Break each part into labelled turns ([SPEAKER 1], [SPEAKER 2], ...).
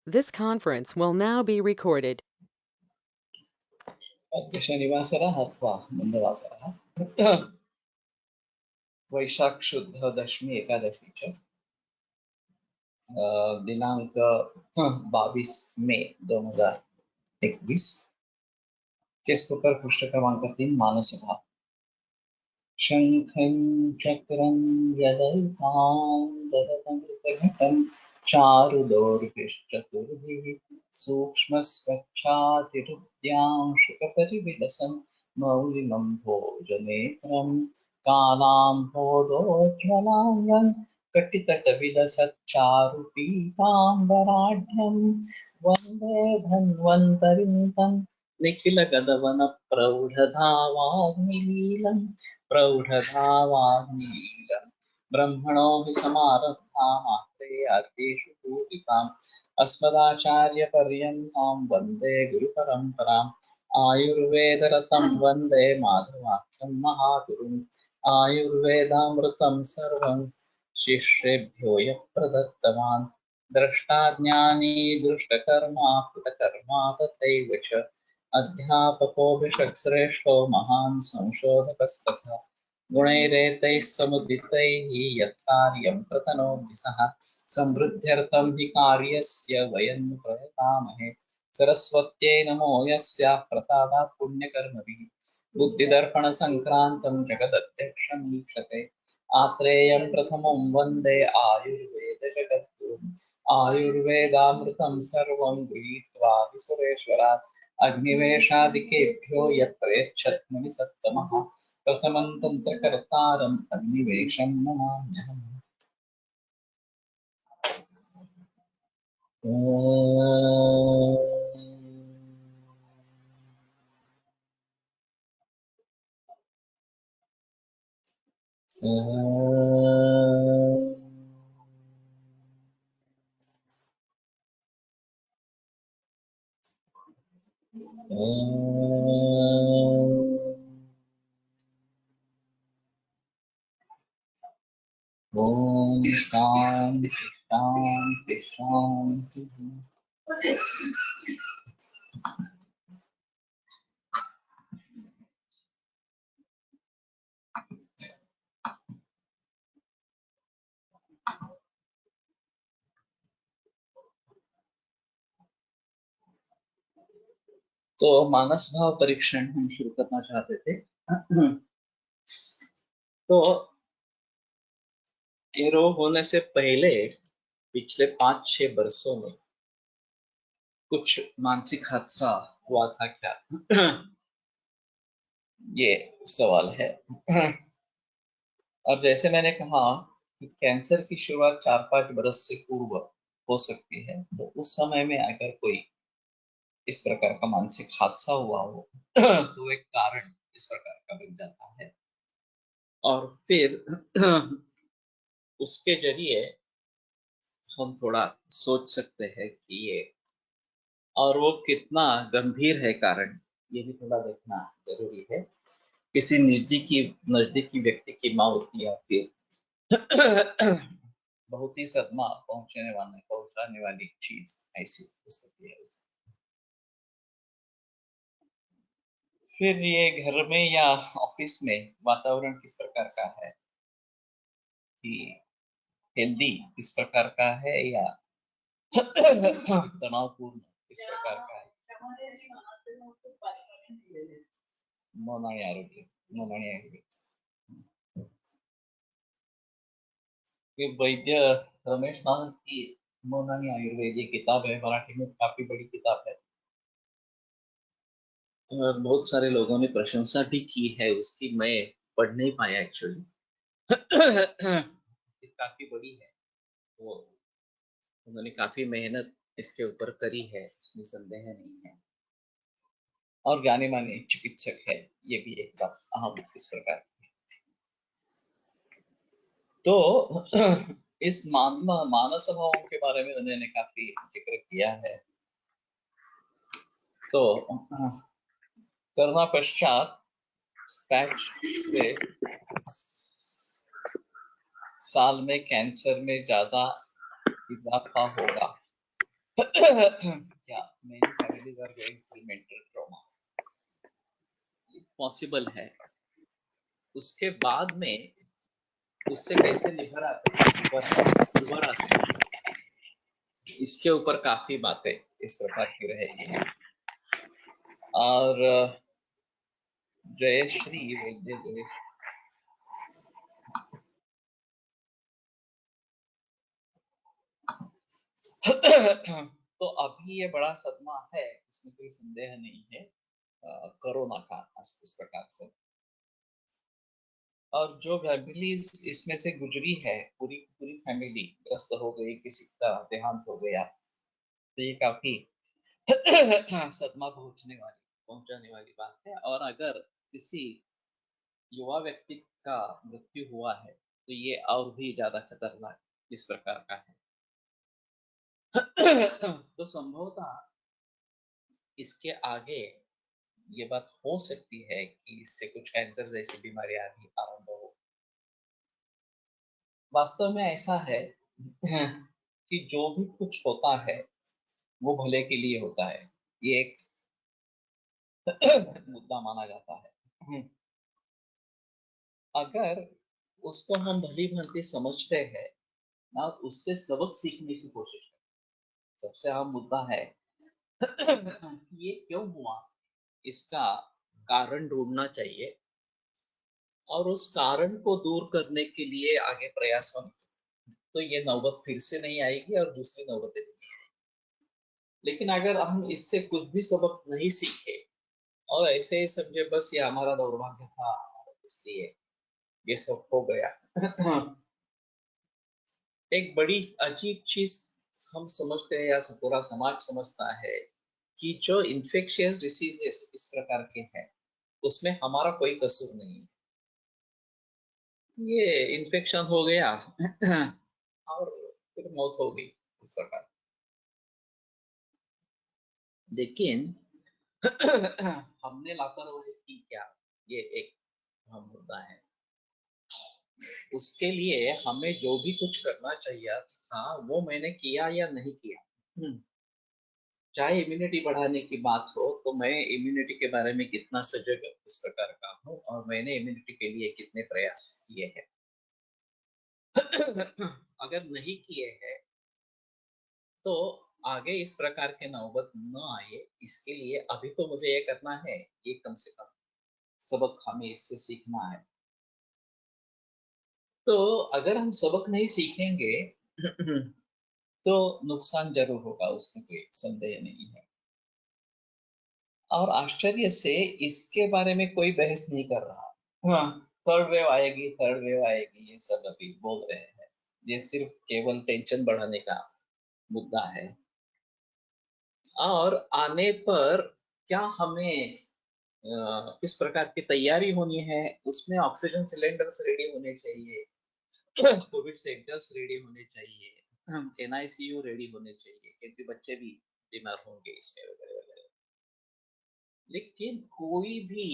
[SPEAKER 1] This conference will now be recorded.
[SPEAKER 2] शनिवासरः अथवा मन्दवासरः वैशाख शुद्ध दशमी एकादशी च दिनांक 22 मे 2021 केसपुकर पृष्ठ क्रमांक 3 मानसभा शंखं चक्रं यदैतां ददतमृतघटं चारुदोर्भिश्चतुर्भिः सूक्ष्मस्वच्छातिरुद्यां शुकपरिविलसन् मौलिमं भोजनेत्रं कालाम्भोदोज्ज्वलाङ्गं कटितटविलसच्चारुपीताम्बराढ्यं वन्दे धन्वन्तरिं तं निखिलगदवनप्रौढधावाग्निलीलम् प्रौढधावाग्निलीलम् ब्रह्मणो हि समारब्धामात्रे अर्धेषु पूजिताम् अस्मदाचार्यपर्यन्तां वन्दे गुरुपरम्पराम् आयुर्वेदरतं वन्दे माधवाख्यं महागुरुम् आयुर्वेदामृतं सर्वं शिष्येभ्यो यः प्रदत्तवान् द्रष्टाज्ञानी दृष्टकर्मा कृतकर्मा तथैव च अध्यापकोऽभिषक्श्रेष्ठो महान् संशोधकस्तथा गुणैरेतैः समुदितैः यत्कार्यं प्रतनोति सः समृद्ध्यर्थं हि कार्यस्य वयं प्रयतामहे सरस्वत्यै नमो यस्याः प्रसादात् पुण्यकर्मभिः बुद्धिदर्पणसङ्क्रान्तं जगदध्यक्षं वीक्षते आत्रेयं प्रथमं वन्दे आयुर्वेदजगद्गुरुम् आयुर्वेदामृतं सर्वं गृहीत्वा विसुरेश्वरात् अग्निवेशादिकेभ्यो यत्प्रेच्छत् सत्तमः प्रथमं तन्त्रकर्तारम् अग्निवेशं नमाम्यहम्। ओम शांति शांति शांति। तो मानस भाव परीक्षण हम शुरू करना चाहते थे। तो ये रोग होने से पहले पिछले 5-6 वर्षों में कुछ मानसिक हादसा हुआ था क्या? ये सवाल है। और जैसे मैंने कहा कि कैंसर की शुरुआत 4-5 बरस से पूर्व हो सकती है, तो उस समय में अगर कोई इस प्रकार का मानसिक हादसा हुआ हो तो एक कारण इस प्रकार का बन जाता है और फिर उसके जरिए हम थोड़ा सोच सकते हैं कि ये और वो कितना गंभीर है कारण, ये भी थोड़ा देखना जरूरी है। किसी नजदीकी व्यक्ति की मौत या फिर बहुत ही सदमा पहुंचाने वाली चीज ऐसी हो सकती है। फिर ये घर में या ऑफिस में वातावरण किस प्रकार का है, कि हेल्दी किस प्रकार का है या तनावपूर्ण किस प्रकार का है। मौनानी आरोग्य, मौनानी आयुर्वेद। ये वैद्य रमेश नाथ की मौनानी आयुर्वेद ये किताब है, मराठी में काफी बड़ी किताब है और बहुत सारे लोगों ने प्रशंसा भी की है उसकी। मैं पढ़ नहीं पाया एक्चुअली। काफी बड़ी है, वो उन्होंने काफी मेहनत इसके ऊपर करी है, इसमें संदेह नहीं है। और जाने माने चिकित्सक है, ये भी एक बात अहम इस प्रकार। तो इस मानस भावों के बारे में उन्होंने काफी जिक्र किया है। तो करना पश्चात पैच से साल में कैंसर में ज्यादा इजाफा होगा। क्या many families are going through mental trauma? Possible है। उसके बाद में उससे कैसे उभर आते हैं, इसके ऊपर काफी बातें इस प्रकार की रहेगी। और जयश्री वैद्य जयश्री तो अभी ये बड़ा सदमा है, इसमें कोई संदेह नहीं है, कोरोना का इस प्रकार से। और जो फैमिलीज इसमें से गुजरी है, पूरी पूरी फैमिली ग्रस्त हो गई, किसी का देहांत हो गया, तो ये काफी सदमा पहुंचाने वाली बात है। और अगर किसी युवा व्यक्ति का मृत्यु हुआ है तो ये और भी ज्यादा खतरनाक इस प्रकार का है। तो संभवतः इसके आगे ये बात हो सकती है कि इससे कुछ कैंसर जैसी बीमारियां भी आरंभ हो। वास्तव में ऐसा है कि जो भी कुछ होता है वो भले के लिए होता है, ये एक मुद्दा माना जाता है। अगर उसको हम भली भांति समझते हैं ना, उससे सबक सीखने की कोशिश करें। सबसे अहम मुद्दा है कि ये क्यों हुआ, इसका कारण ढूंढना चाहिए और उस कारण को दूर करने के लिए आगे प्रयास होने, तो ये नौबत फिर से नहीं आएगी और दूसरी नौबतें नहीं आएगी। लेकिन अगर हम इससे कुछ भी सबक नहीं सीखे और ऐसे ही समझे बस ये हमारा दौर्भाग्य था इसलिए ये सब हो गया, एक बड़ी अजीब चीज हम समझते हैं या पूरा समाज समझता है कि जो इन्फेक्शियस डिसीजेस इस प्रकार के हैं उसमें हमारा कोई कसूर नहीं है। ये इन्फेक्शन हो गया और फिर मौत हो गई इस प्रकार। लेकिन हमने लापरवाही की क्या, ये एक अहम मुद्दा है। उसके लिए हमें जो भी कुछ करना चाहिए था वो मैंने किया या नहीं किया। चाहे इम्यूनिटी बढ़ाने की बात हो तो मैं इम्यूनिटी के बारे में कितना सजग इस प्रकार का हूँ और मैंने इम्यूनिटी के लिए कितने प्रयास किए हैं। अगर नहीं किए हैं तो आगे इस प्रकार के नौबत न आए, इसके लिए अभी तो मुझे ये करना है, ये कम से कम सबक हमें इससे सीखना है। तो अगर हम सबक नहीं सीखेंगे तो नुकसान जरूर होगा, उसमें कोई संदेह नहीं है। और आश्चर्य से इसके बारे में कोई बहस नहीं कर रहा। हाँ, थर्ड वेव आएगी, थर्ड वेव आएगी, ये सब अभी बोल रहे हैं। ये सिर्फ केवल टेंशन बढ़ाने का मुद्दा है। और आने पर क्या हमें किस प्रकार की तैयारी होनी है, उसमें ऑक्सीजन सिलेंडर्स रेडी होने चाहिए, कोविड सेंटर्स रेडी होने चाहिए, एनआईसीयू रेडी होने चाहिए, क्योंकि बच्चे भी बीमार होंगे इसमें वगैरह वगैरह। लेकिन कोई भी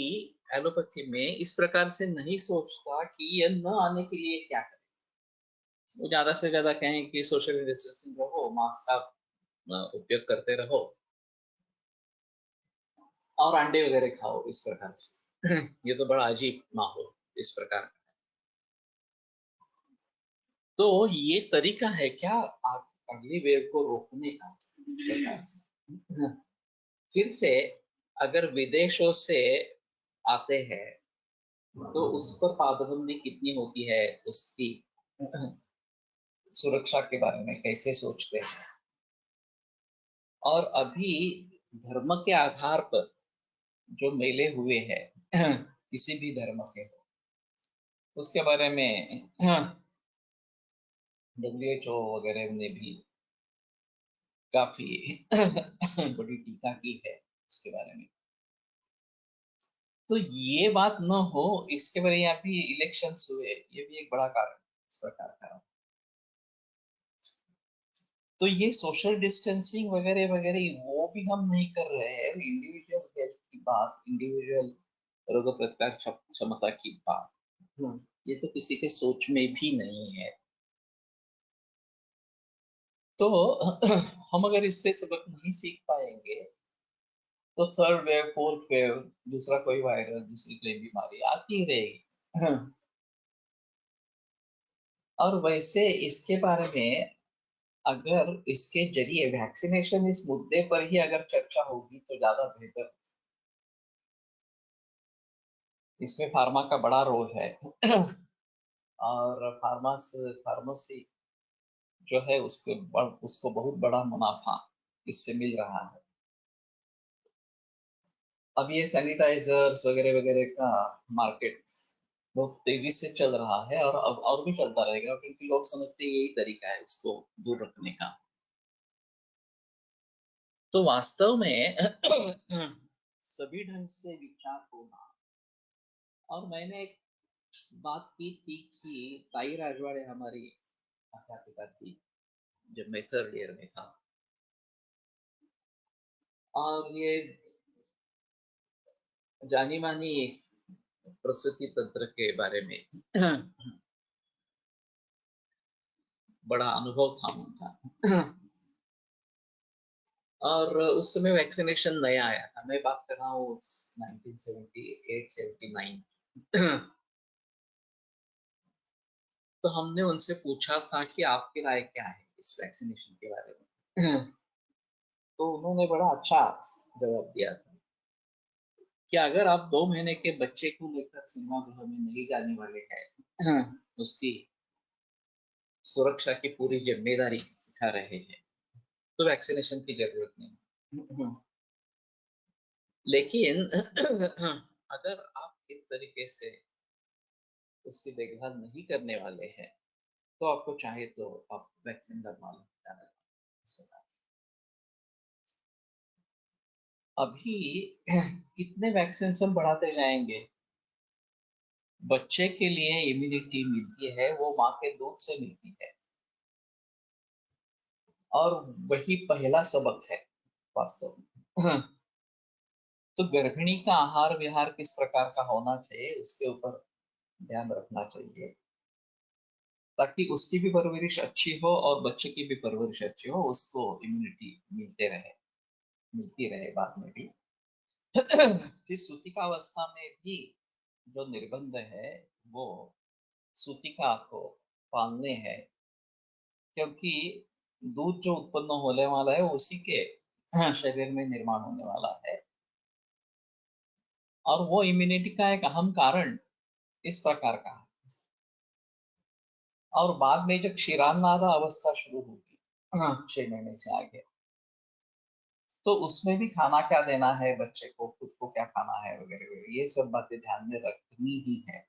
[SPEAKER 2] एलोपैथी में इस प्रकार से नहीं सोचता कि ये न आने के लिए क्या करें। वो ज्यादा से ज्यादा कहें कि सोशल डिस्टेंसिंग रहो, मास्क का उपयोग करते रहो और अंडे वगैरह खाओ इस प्रकार से। ये तो बड़ा अजीब माहौल इस प्रकार का। तो ये तरीका है क्या अगली वेव को रोकने का इस प्रकार से। फिर से अगर विदेशों से आते हैं तो उस पर पाबंदी कितनी होती है, उसकी सुरक्षा के बारे में कैसे सोचते हैं। और अभी धर्म के आधार पर जो मेले हुए हैं किसी भी धर्म के हो, उसके बारे में WHO वगैरह ने भी काफी बड़ी टीका की है इसके बारे में। तो ये बात न हो, इसके बारे में अभी इलेक्शंस हुए, ये भी एक बड़ा कारण इस प्रकार का। तो ये सोशल डिस्टेंसिंग वगैरह वगैरह वो भी हम नहीं कर रहे हैं। इंडिविजुअल हेल्थ की बात, इंडिविजुअल रोग प्रतिकार क्षमता की बात, ये तो किसी के सोच में भी नहीं है। तो हम अगर इससे सबक नहीं सीख पाएंगे तो थर्ड वेव, फोर्थ वेव, दूसरा कोई वायरस, दूसरी कोई बीमारी आती ही रहेगी। और वैसे इसके बारे में अगर इसके जरिए वैक्सीनेशन, इस मुद्दे पर ही अगर चर्चा होगी तो ज्यादा बेहतर। इसमें फार्मा का बड़ा रोल है। और फार्मेसी जो है उसको बहुत बड़ा मुनाफा इससे मिल रहा है। अब ये सैनिटाइजर्स वगैरह वगैरह का मार्केट बहुत तेजी से चल रहा है, और अब और भी चलता रहेगा, क्योंकि लोग समझते हैं यही तरीका है उसको दूर रखने का। तो वास्तव में सभी ढंग से विचार होना। और मैंने एक बात की थी कि ताई राजवाड़े हमारी अध्यापिका थी जब मैं थर्ड ईयर में था, और ये जानी मानी प्रसूति तंत्र के बारे में बड़ा अनुभव था उनका। और उस समय वैक्सीनेशन नया आया था, मैं बात कर रहा हूँ 1978-79। तो हमने उनसे पूछा था कि आपकी राय क्या है इस वैक्सीनेशन के बारे में। तो उन्होंने बड़ा अच्छा जवाब दिया था कि अगर आप 2 महीने के बच्चे को लेकर सिनेमा गृह में नहीं जाने वाले हैं, उसकी सुरक्षा की पूरी जिम्मेदारी उठा रहे हैं, तो वैक्सीनेशन की जरूरत नहीं। लेकिन अगर आप इस तरीके से उसकी देखभाल नहीं करने वाले हैं तो आपको चाहे तो आप वैक्सीन लगवा लो। अभी कितने वैक्सीन हम बढ़ाते जाएंगे, बच्चे के लिए इम्यूनिटी मिलती है वो माँ के दूध से मिलती है, और वही पहला सबक है वास्तव में। तो गर्भिणी का आहार विहार किस प्रकार का होना चाहिए उसके ऊपर ध्यान रखना चाहिए, ताकि उसकी भी परवरिश अच्छी हो और बच्चे की भी परवरिश अच्छी हो, उसको इम्यूनिटी मिलती रहे बाद में भी। फिर सूतिका अवस्था में भी जो निर्बंध है वो सूतिका को पालने हैं, क्योंकि दूध जो उत्पन्न होने वाला है वो उसी के शरीर में निर्माण होने वाला है, और वो इम्यूनिटी का एक अहम कारण इस प्रकार का है। और बाद में जब क्षीरान्नादा अवस्था शुरू होगी, 6 महीने से आगे, तो उसमें भी खाना क्या देना है बच्चे को, खुद को क्या खाना है वगैरह वगैरह, ये सब बातें ध्यान में रखनी ही है।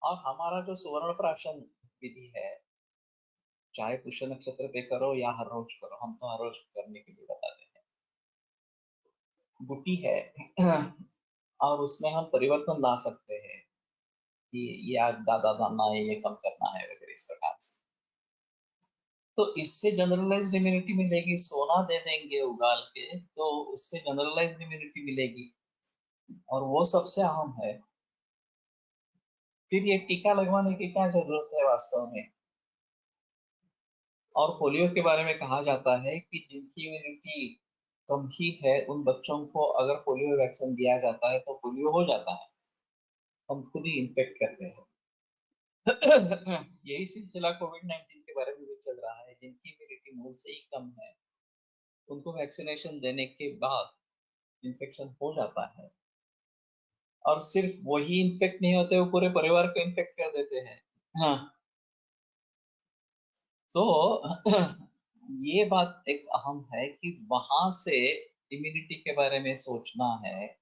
[SPEAKER 2] और हमारा जो सुवर्ण प्राशन विधि है, चाहे पुष्य नक्षत्र पे करो या हर रोज करो, हम तो हर रोज करने के लिए बताते हैं, गुटी है। और उसमें हम परिवर्तन ला सकते हैं कि ये आज ज्यादा दाना है, ये कम करना है वगैरह इस प्रकार से। तो इससे जनरलाइज्ड इम्यूनिटी मिलेगी। सोना दे देंगे उगाल के तो उससे जनरलाइज्ड इम्यूनिटी मिलेगी, और वो सबसे अहम है। फिर ये टीका लगवाने की क्या जरूरत है वास्तव में। और पोलियो के बारे में कहा जाता है कि जिनकी इम्यूनिटी कम ही है उन बच्चों को अगर पोलियो वैक्सीन दिया जाता है तो पोलियो हो जाता है, हम खुद ही इन्फेक्ट करते हैं। यही सिलसिला कोविड-19 के बारे में भी चल रहा है। जिनकी इम्यूनिटी मूल से ही कम है उनको वैक्सीनेशन देने के बाद इन्फेक्शन हो जाता है, और सिर्फ वही इन्फेक्ट नहीं होते, वो पूरे परिवार को इन्फेक्ट कर देते हैं। हाँ। तो ये बात एक अहम है कि वहां से इम्यूनिटी के बारे में सोचना है।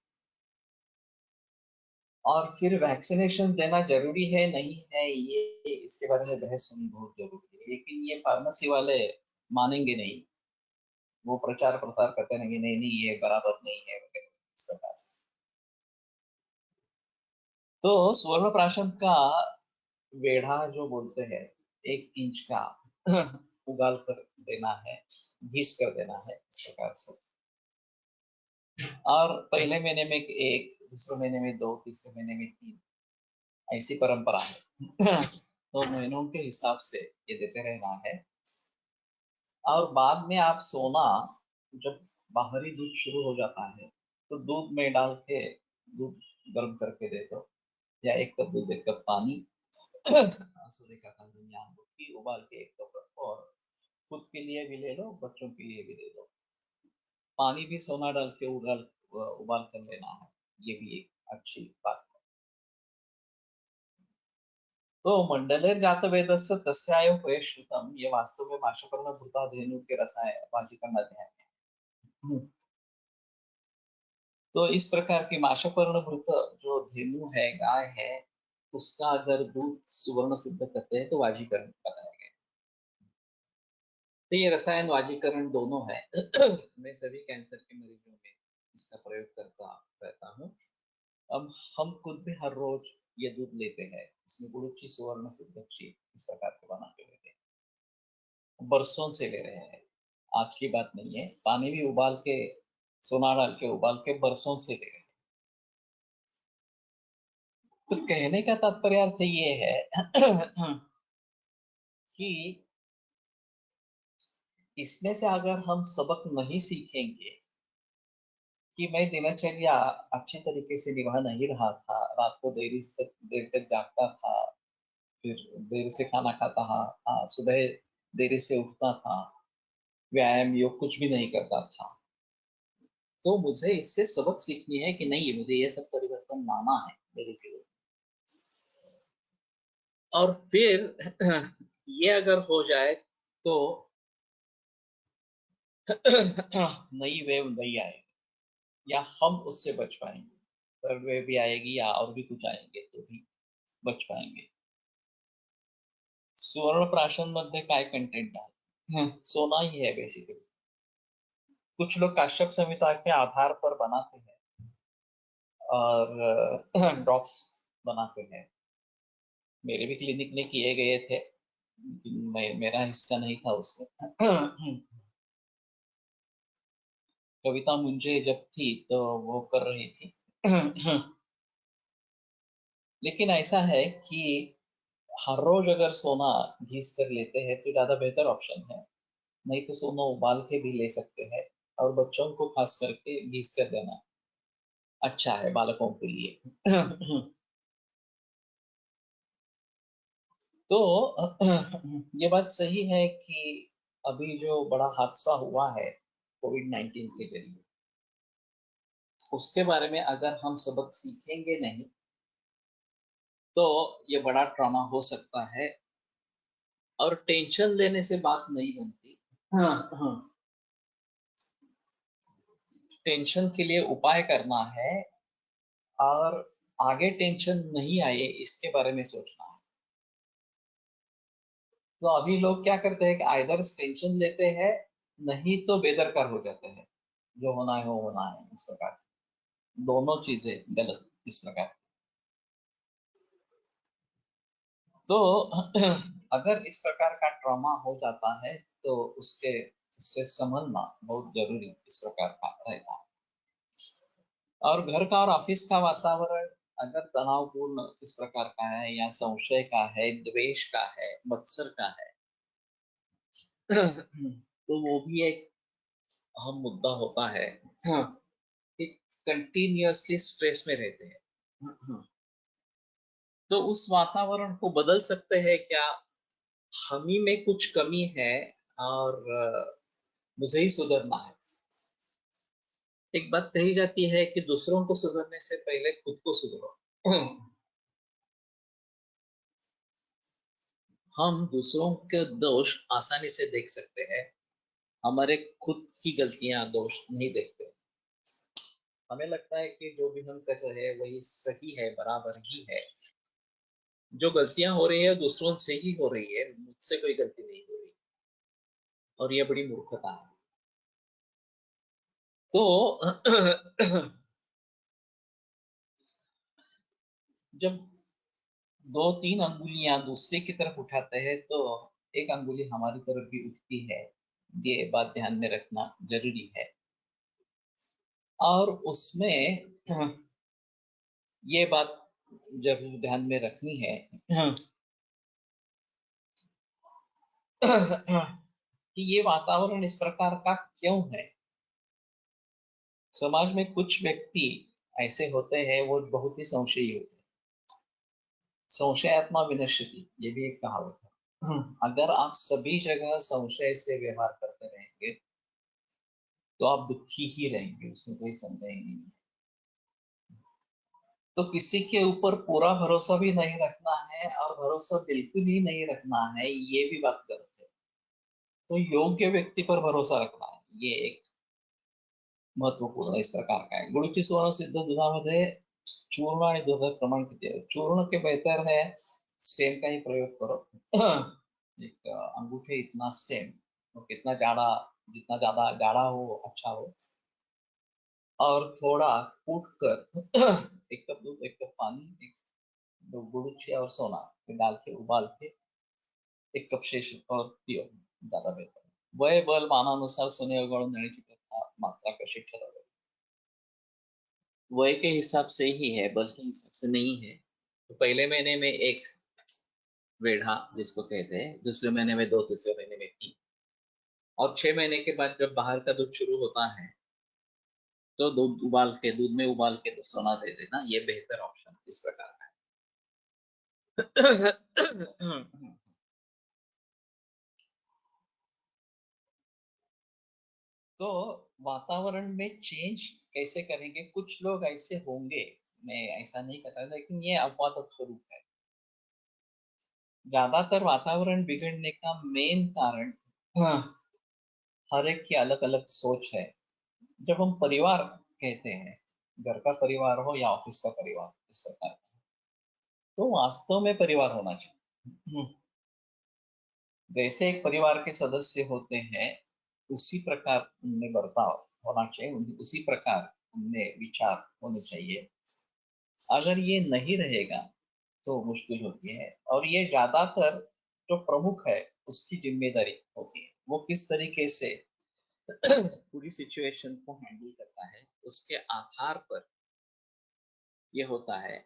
[SPEAKER 2] और फिर वैक्सीनेशन देना जरूरी है नहीं है, ये इसके बारे में बहस होनी बहुत जरूरी है, लेकिन ये फार्मेसी वाले मानेंगे नहीं। वो प्रचार प्रसार करते रहेंगे, नहीं नहीं ये बराबर नहीं है वगैरह इस प्रकार से। तो स्वर्ण प्राशन का वेढ़ा जो बोलते हैं, 1 इंच का उगाल कर देना है, घिस कर देना है इस प्रकार से। और पहले महीने में एक, दूसरे महीने में 2, तीसरे महीने में 3, ऐसी परंपरा है। तो महीनों के हिसाब से ये देते रहना है। और बाद में आप सोना, जब बाहरी दूध शुरू हो जाता है तो दूध में डाल के दूध गर्म करके दे दो, या 1 कप दूध 1 कप पानी, सोने का कंगन या अंगूठी उबाल के 1 कप रखो, और खुद के लिए भी ले लो, बच्चों के लिए भी दे दो। पानी भी सोना डाल के उबाल कर लेना है, ये भी एक अच्छी बात है। तो मंडलेर्जातवेदस्य तस्यायो श्रुतम, ये वास्तव में माशपर्ण भूता धेनु के रसायन वाजिकरण अध्याय है। तो इस प्रकार की माशपर्ण भूत जो धेनु है, गाय है, उसका अगर दूध सुवर्ण सिद्ध करते हैं तो वाजीकरण बताया गया। तो ये रसायन वाजीकरण दोनों है। मैं सभी कैंसर के मरीजों में इसका प्रयोग करता रहता हूँ। अब हम खुद भी हर रोज ये दूध लेते हैं, इसमें गुरुची सुवर्ण सिद्धक्षी इस प्रकार के बना के लेते हैं, बरसों से ले रहे हैं, आज की बात नहीं है। पानी भी उबाल के, सोना डाल के उबाल के बरसों से ले रहे हैं। तो कहने का तात्पर्य अर्थ ये है कि इसमें से अगर हम सबक नहीं सीखेंगे कि मैं दिनचर्या अच्छी तरीके से निभा नहीं रहा था, रात को देर तक जागता था, फिर देर से खाना खाता था, सुबह देर से उठता था, व्यायाम योग कुछ भी नहीं करता था, तो मुझे इससे सबक सीखनी है कि नहीं, मुझे ये सब परिवर्तन लाना है मेरे जीवन। और फिर ये अगर हो जाए तो नई वेव नहीं आएगी, या हम उससे बच पाएंगे। थर्ड वेव भी आएगी या और भी कुछ आएंगे तो भी बच पाएंगे। सुवर्ण प्राशन मध्ये काय कंटेंट आहे? सोना ही है बेसिकली। कुछ लोग काश्यप संहिता के आधार पर बनाते हैं और ड्रॉप्स बनाते हैं। मेरे भी क्लिनिक में किए गए थे, मेरा हिस्सा नहीं था उसमें। कविता मुंजे जब थी तो वो कर रही थी। लेकिन ऐसा है कि हर रोज अगर सोना घिस कर लेते हैं तो ज्यादा बेहतर ऑप्शन है। नहीं तो सोना उबाल के भी ले सकते हैं, और बच्चों को खास करके घिस कर देना अच्छा है बालकों के लिए। तो ये बात सही है कि अभी जो बड़ा हादसा हुआ है कोविड-19 के जरिए, उसके बारे में अगर हम सबक सीखेंगे नहीं तो ये बड़ा ट्रॉमा हो सकता है, और टेंशन लेने से बात नहीं बनती। हाँ, हाँ। टेंशन के लिए उपाय करना है, और आगे टेंशन नहीं आए इसके बारे में सोचना है। तो अभी लोग क्या करते हैं कि आइदर टेंशन लेते हैं, नहीं तो बेदरकार हो जाते हैं। जो होना है वो होना है, इस प्रकार। दोनों चीजें गलत इस प्रकार। तो अगर इस प्रकार का ट्रॉमा हो जाता है तो उससे संभलना बहुत जरूरी इस प्रकार का रहता है। और घर का और ऑफिस का वातावरण अगर तनावपूर्ण इस प्रकार का है, या संशय का है, द्वेष का है, मत्सर का है, तो वो भी एक अहम मुद्दा होता है। कि कंटिन्यूअसली स्ट्रेस में रहते हैं। तो उस वातावरण को बदल सकते हैं क्या? हम ही में कुछ कमी है, और मुझे ही सुधरना है। एक बात कही जाती है कि दूसरों को सुधरने से पहले खुद को सुधरो। हम दूसरों के दोष आसानी से देख सकते हैं, हमारे खुद की गलतियां दोष नहीं देखते। हमें लगता है कि जो भी हम कर रहे हैं वही सही है, बराबर ही है। जो गलतियां हो रही है दूसरों से ही हो रही है, मुझसे कोई गलती नहीं हो रही, और ये बड़ी मूर्खता है। तो जब 2-3 अंगुलियां दूसरे की तरफ उठाते हैं तो एक अंगुली हमारी तरफ भी उठती है, ये बात ध्यान में रखना जरूरी है। और उसमें ये बात जरूर ध्यान में रखनी है कि ये वातावरण इस प्रकार का क्यों है। समाज में कुछ व्यक्ति ऐसे होते हैं, वो बहुत ही संशयी होते हैं। संशयात्मा विनश्यति, ये भी एक कहावत है। अगर आप सभी जगह संशय से व्यवहार करते रहेंगे तो आप दुखी ही रहेंगे, उसमें कोई संदेह नहीं है। तो किसी के ऊपर पूरा भरोसा भी नहीं रखना है और भरोसा बिल्कुल ही नहीं रखना है, ये भी बात गलत है। तो योग्य व्यक्ति पर भरोसा रखना है, ये एक महत्वपूर्ण इस प्रकार का है। गुळूची सुवर्ण सिद्ध दुधामध्ये चूर्ण आणि दुधात प्रमाण किती आहे? चूर्ण के बेहतर है स्टेम का ही प्रयोग करो। एक अंगूठे इतना स्टेम, और कितना गाढ़ा, जितना ज्यादा गाढ़ा हो अच्छा हो। और थोड़ा कूट कर एक कप दूध, एक कप पानी, एक दो गुड़ और सोना डाल के उबाल के एक कप शेष और पियो, ज्यादा बेहतर है। वय बल मानानुसार सोने उगाड़ून देण्याची प्रथा मात्रा कशी ठरवावी? वय के हिसाब से ही है, बल के हिसाब से नहीं है। तो पहले महीने में एक वेढ़ा जिसको कहते हैं, दूसरे महीने में दो, तीसरे महीने में तीन, और 6 महीने के बाद जब बाहर का दूध शुरू होता है तो दूध में उबाल के तो सोना दे देना, ये बेहतर ऑप्शन इस प्रकार का है। तो वातावरण में चेंज कैसे करेंगे? कुछ लोग ऐसे होंगे, मैं ऐसा नहीं कहता, लेकिन ये अपवाद स्वरूप है। ज्यादातर वातावरण बिगड़ने का मेन कारण, हाँ, हर एक की अलग अलग सोच है। जब हम परिवार कहते हैं, घर का परिवार हो या ऑफिस का परिवार, इस प्रकार का, तो वास्तव में परिवार होना चाहिए। जैसे एक परिवार के सदस्य होते हैं, उसी प्रकार उनमें बर्ताव होना चाहिए, उसी प्रकार उनमें विचार होने चाहिए। अगर ये नहीं रहेगा तो मुश्किल होती है। और ये ज्यादातर जो प्रमुख है उसकी जिम्मेदारी होती है, वो किस तरीके से पूरी सिचुएशन को हैंडल करता है, उसके आधार पर ये होता है।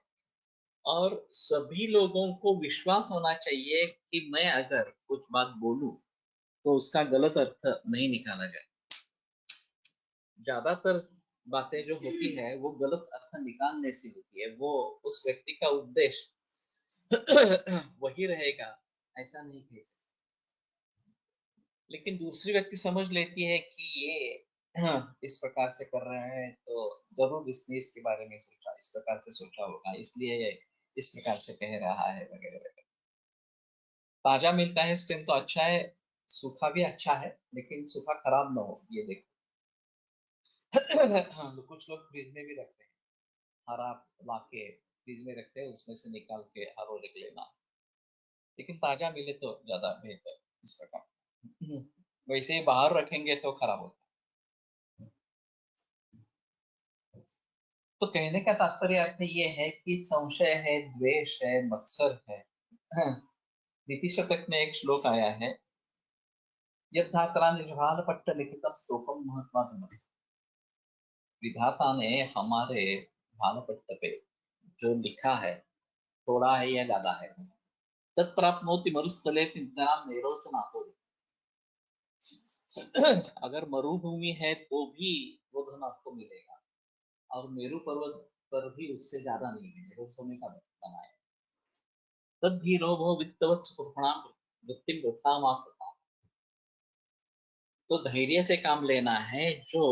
[SPEAKER 2] और सभी लोगों को विश्वास होना चाहिए कि मैं अगर कुछ बात बोलूं तो उसका गलत अर्थ नहीं निकाला जाए। ज्यादातर बातें जो होती है वो गलत अर्थ निकालने से होती है, वो उस व्यक्ति का उद्देश्य वही रहेगा, ऐसा नहीं कह सकते। लेकिन दूसरी व्यक्ति समझ लेती है कि ये इस प्रकार से कर रहे हैं, तो जरूर इसने इसके बारे में सोचा, इस प्रकार से सोचा होगा, इसलिए ये इस प्रकार से कह रहा है, वगैरह वगैरह। ताजा मिलता है स्टेम तो अच्छा है, सूखा भी अच्छा है, लेकिन सूखा खराब ना हो, ये देखो। हाँ, कुछ लोग फ्रिज में भी रखते हैं, हरा ला के फ्रिज में रखते हैं, उसमें से निकाल के हर रोज रख लेना, लेकिन ताजा मिले तो ज्यादा बेहतर इस प्रकार। वैसे ही बाहर रखेंगे तो खराब होता है। तो कहने का तात्पर्य अर्थ ये है कि संशय है, द्वेष है, मत्सर है। हाँ, नीति शतक में एक श्लोक आया है, यद्धात्रा निर्वाल पट्ट लिखितम श्लोकम महत्वात्म। विधाता ने हमारे भालपट्ट पे जो लिखा है, थोड़ा है या ज्यादा है, तत्प्राप्नोति मरुस्थले नितराम निरोचनातो। अगर मरुभूमि है तो भी वो धन आपको मिलेगा, और मेरु पर्वत पर भी उससे ज्यादा नहीं मिलेगा, वो समय का बनाए। तद्धि लोभो वित्तवत् सुखृणाम वृत्तिम वृथा मा कृता। तो धैर्य से काम लेना है। जो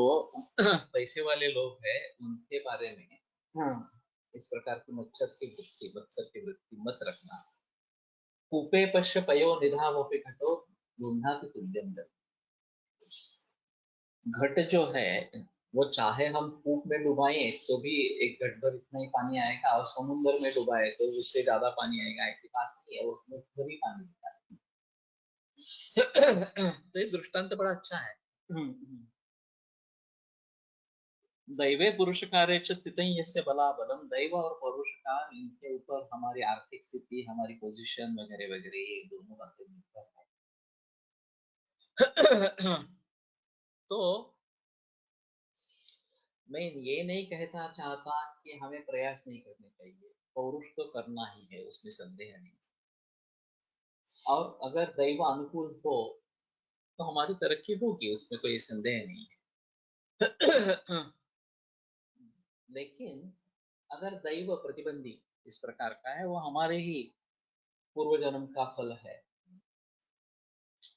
[SPEAKER 2] पैसे वाले लोग हैं उनके बारे में, हाँ, इस प्रकार की मत्सर की वृत्ति मत रखना। कूपे पश्य पयो निधावोपि घटो गृह्णाति तुल्यं जलम्। घट जो है वो चाहे हम कूप में डुबाएं तो भी एक घट भर इतना ही पानी आएगा, और समुद्र में डुबाए तो उससे ज्यादा पानी आएगा, ऐसी बात नहीं है, उसमें भर ही पानी होता है। तो ये दृष्टांत बड़ा अच्छा है। दैवे पुरुष कार्य स्थित यस्य बला बलम, दैव और पुरुष का, इनके ऊपर हमारी आर्थिक स्थिति, हमारी पोजीशन वगैरह वगैरह, ये दोनों बातें निर्भर है। तो मैं ये नहीं कहता चाहता कि हमें प्रयास नहीं करने चाहिए, पौरुष तो करना ही है, उसमें संदेह नहीं। और अगर दैव अनुकूल हो तो हमारी तरक्की होगी, उसमें कोई संदेह नहीं है। लेकिन अगर दैव प्रतिबंधी इस प्रकार का है, वो हमारे ही पूर्व जन्म का फल है,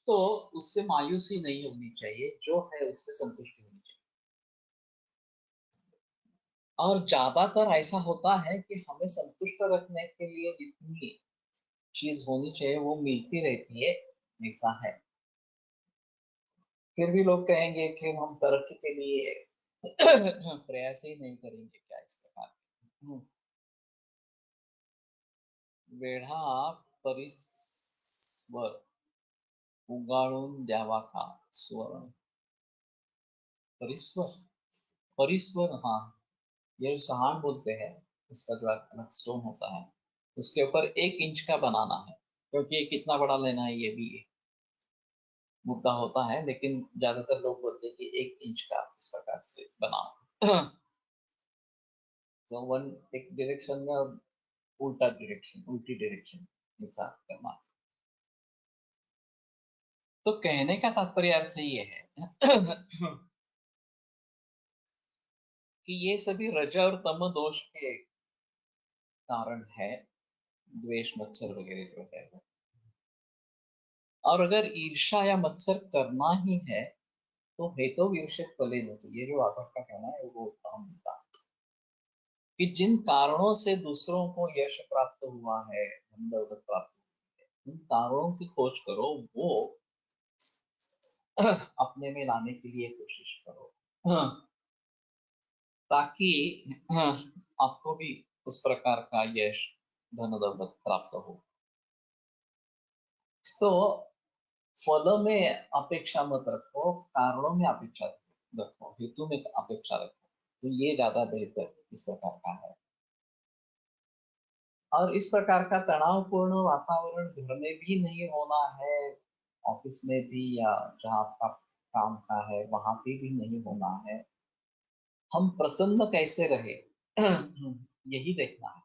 [SPEAKER 2] तो उससे मायूसी नहीं होनी चाहिए, जो है उसमें संतुष्टि होनी चाहिए। और ज्यादातर ऐसा होता है कि हमें संतुष्ट रखने के लिए जितनी चीज होनी चाहिए वो मिलती रहती है, ऐसा है। फिर भी लोग कहेंगे कि हम तरक्की के लिए प्रयास ही नहीं करेंगे क्या, इस प्रकार। वेढा परिस्वर उगाळून द्यावा का स्वर्ण। परिस्वर, परिस्वर, हाँ, ये सहान बोलते हैं, उसका जो अलग स्टोन होता है, उसके ऊपर 1 इंच का बनाना है, क्योंकि ये कितना बड़ा लेना है ये भी मुद्दा होता है, लेकिन ज्यादातर लोग बोलते हैं कि 1 इंच का इस प्रकार से बनाओ। तो वन एक डायरेक्शन में उल्टा डायरेक्शन, उल्टी डायरेक्शन ऐसा करना। तो कहने का तात्पर्य अर्थ ये है कि ये सभी रज और तम दोष के कारण है, द्वेष मत्सर वगैरह जो है वो। और अगर ईर्ष्या या मत्सर करना ही है तो हेतु ईर्ष्य फले न, तो ये जो आदर का कहना है वो उत्तम होता कि जिन कारणों से दूसरों को यश प्राप्त हुआ है, धन दौलत प्राप्त हुई है, उन कारणों की खोज करो, वो अपने में लाने के लिए कोशिश करो, ताकि आपको भी उस प्रकार का यश, धन दौलत प्राप्त हो। तो फल में अपेक्षा मत रखो, कारणों में अपेक्षा रखो, हेतु में अपेक्षा रखो, तो ये ज्यादा बेहतर इस प्रकार का है। और इस प्रकार का तनावपूर्ण वातावरण घर में भी नहीं होना है, ऑफिस में भी, या जहाँ आपका काम का है वहां पे भी नहीं होना है। हम प्रसन्न कैसे रहे यही देखना है।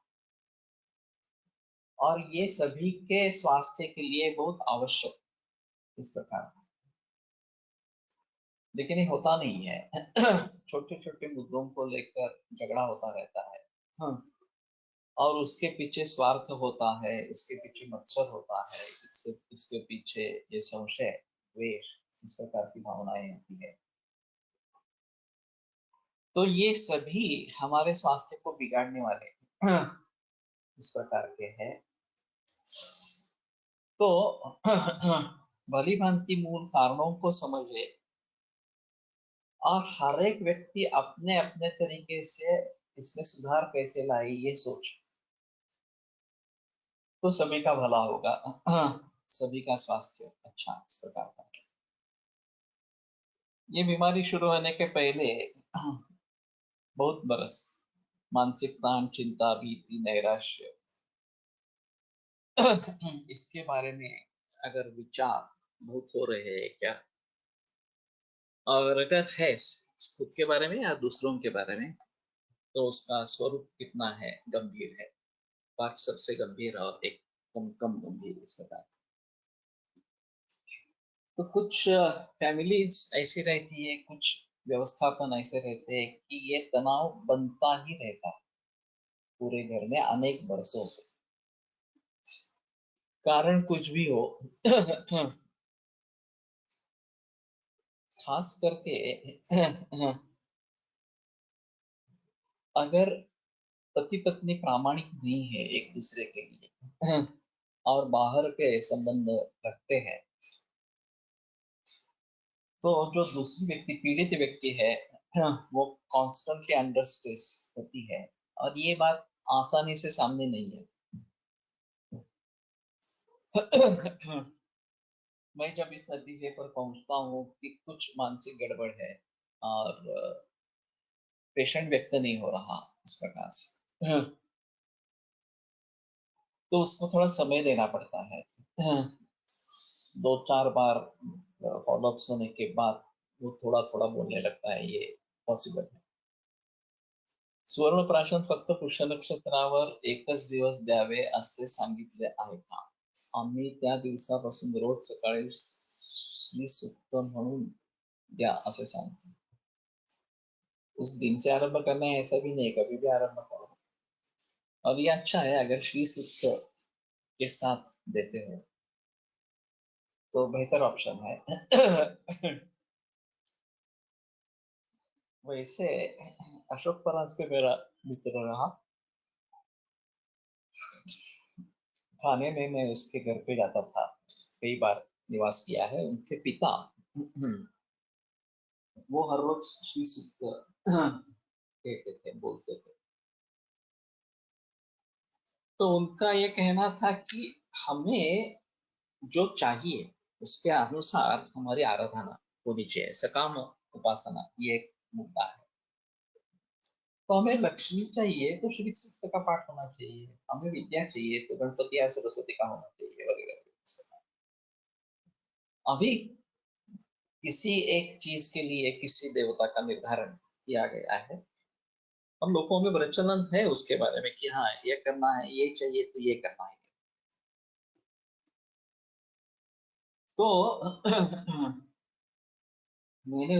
[SPEAKER 2] और ये सभी के स्वास्थ्य के लिए बहुत आवश्यक इस प्रकार का। लेकिन ये होता नहीं है। छोटे छोटे मुद्दों को लेकर झगड़ा होता रहता है। हाँ। और उसके पीछे स्वार्थ होता है, उसके पीछे मत्सर होता है, इसके पीछे ये संशय, द्वेष, इस प्रकार की भावनाएं होती है। तो ये सभी हमारे स्वास्थ्य को बिगाड़ने वाले इस प्रकार के हैं। तो भली भांति मूल कारणों को समझे और हर एक व्यक्ति अपने अपने तरीके से इसमें सुधार कैसे लाए ये सोच, तो सभी का भला होगा, सभी का स्वास्थ्य अच्छा इस प्रकार का। ये बीमारी शुरू होने के पहले बहुत बरस मानसिक ताण, चिंता, भीति, नैराश्य, इसके बारे में अगर विचार बहुत हो रहे हैं क्या, और अगर है खुद के बारे में या दूसरों के बारे में, तो उसका स्वरूप कितना है, गंभीर है, पाठ सबसे गंभीर और एक कम कम गंभीर इस प्रकार। तो कुछ फैमिलीज ऐसी रहती है, कुछ व्यवस्थापन ऐसे रहते हैं कि ये तनाव बनता ही रहता है पूरे घर में अनेक वर्षों से, कारण कुछ भी हो। खास करके अगर पति पत्नी प्रामाणिक नहीं है एक दूसरे के लिए और बाहर के संबंध रखते हैं, तो जो दूसरी व्यक्ति, पीड़ित व्यक्ति है, वो कॉन्स्टेंटली अंडर स्ट्रेस होती है। और ये बात आसानी से सामने नहीं है। मैं जब इस नतीजे पर पहुंचता हूँ कि कुछ मानसिक गड़बड़ है और पेशेंट व्यक्त नहीं हो रहा इस प्रकार से, तो उसको थोड़ा समय देना पड़ता है। 2-4 बार फॉलोअप्स होने के बाद वो थोड़ा थोड़ा बोलने लगता है, ये पॉसिबल है। सुवर्ण प्राशन फक्त पुष्य नक्षत्रावर एकच दिवस द्यावे असे सांगितले आहे का? आम्ही त्या दिवसापासून रोज सकाळी श्री सुक्त म्हणून द्या असे सांगतो. उस दिन से आरंभ करना है ऐसा भी नहीं, कभी भी आरंभ करो. और ये अच्छा है, अगर श्री सूक्त के साथ देते हो तो बेहतर ऑप्शन है. वैसे अशोक परांजपे मेरा मित्र रहा. थाने में मैं उसके घर पे जाता था, कई बार निवास किया है. उनके पिता वो हर रोज श्री सूक्त कहते थे, बोलते थे. तो उनका ये कहना था कि हमें जो चाहिए उसके अनुसार हमारी आराधना होनी चाहिए, सकाम उपासना, ये एक मुद्दा है. तो हमें लक्ष्मी चाहिए तो श्री सूक्त का पाठ होना चाहिए, हमें विद्या चाहिए तो गणपति या सरस्वती का होना चाहिए, वगैरह. अभी किसी एक चीज के लिए किसी देवता का निर्धारण किया गया है, हम लोगों में प्रचलन है उसके बारे में कि हाँ ये करना है, ये चाहिए तो ये करना है. तो मैंने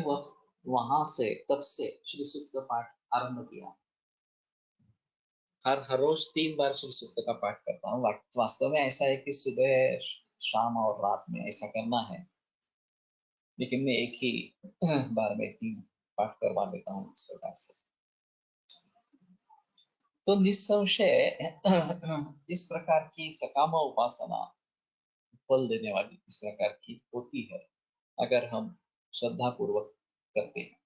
[SPEAKER 2] वहां से तब से श्री सूक्त का पाठ आरंभ किया. हर हर रोज 3 बार श्री सूक्त का पाठ करता हूँ. वास्तव में ऐसा है कि सुबह, शाम और रात में ऐसा करना है, लेकिन मैं एक ही बार में 3 पाठ करवा लेता हूँ इस प्रकार से. तो निस्संशय इस प्रकार की सकाम उपासना फल देने वाली इस प्रकार की होती है अगर हम श्रद्धा पूर्वक करते हैं.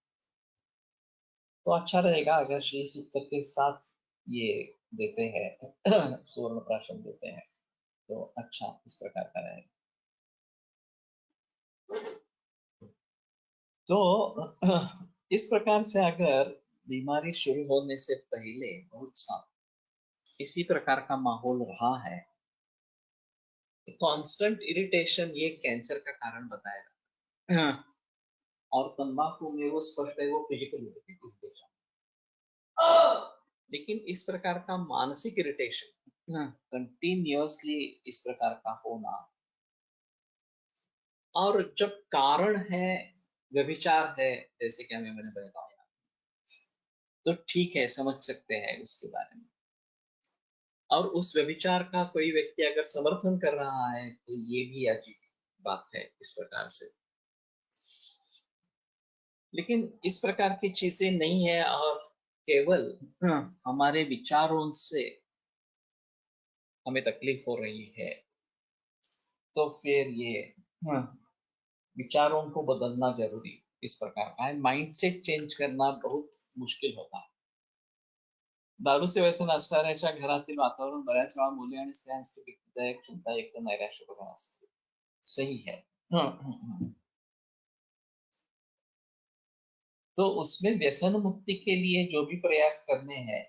[SPEAKER 2] तो अच्छा रहेगा अगर श्री सूक्त के साथ ये देते हैं, सुवर्ण प्राशन देते हैं तो अच्छा इस प्रकार का रहेगा. तो इस प्रकार से अगर बीमारी शुरू होने से पहले बहुत सा इसी प्रकार का माहौल रहा है, कांस्टेंट इरिटेशन ये कैंसर का कारण बताएगा. और तंबाकू में वो स्पष्ट है, वो फिजिकल इरिटेशन. लेकिन इस प्रकार का मानसिक इरिटेशन कंटिन्यूअसली इस प्रकार का होना, और जब कारण है व्यभिचार है जैसे कि मैंने बताया, तो ठीक है, समझ सकते हैं उसके बारे में. और उस व्यभिचार का कोई व्यक्ति अगर समर्थन कर रहा है तो ये भी अजीब बात है इस प्रकार से. लेकिन इस प्रकार की चीजें नहीं है और केवल हमारे विचारों से हमें तकलीफ हो रही है, तो फिर ये विचारों को बदलना जरूरी इस प्रकार का है. माइंडसेट चेंज करना बहुत मुश्किल होता है. दारू से व्यसन असणाऱ्याच्या घरातील वातावरण बऱ्याच वेळा मुले आणि स्त्रियांसाठी भीतीदायक, चिंतायुक्त, नैराश्यपूर्ण असते. सही है. तो उसमें व्यसन मुक्ति के लिए जो भी प्रयास करने हैं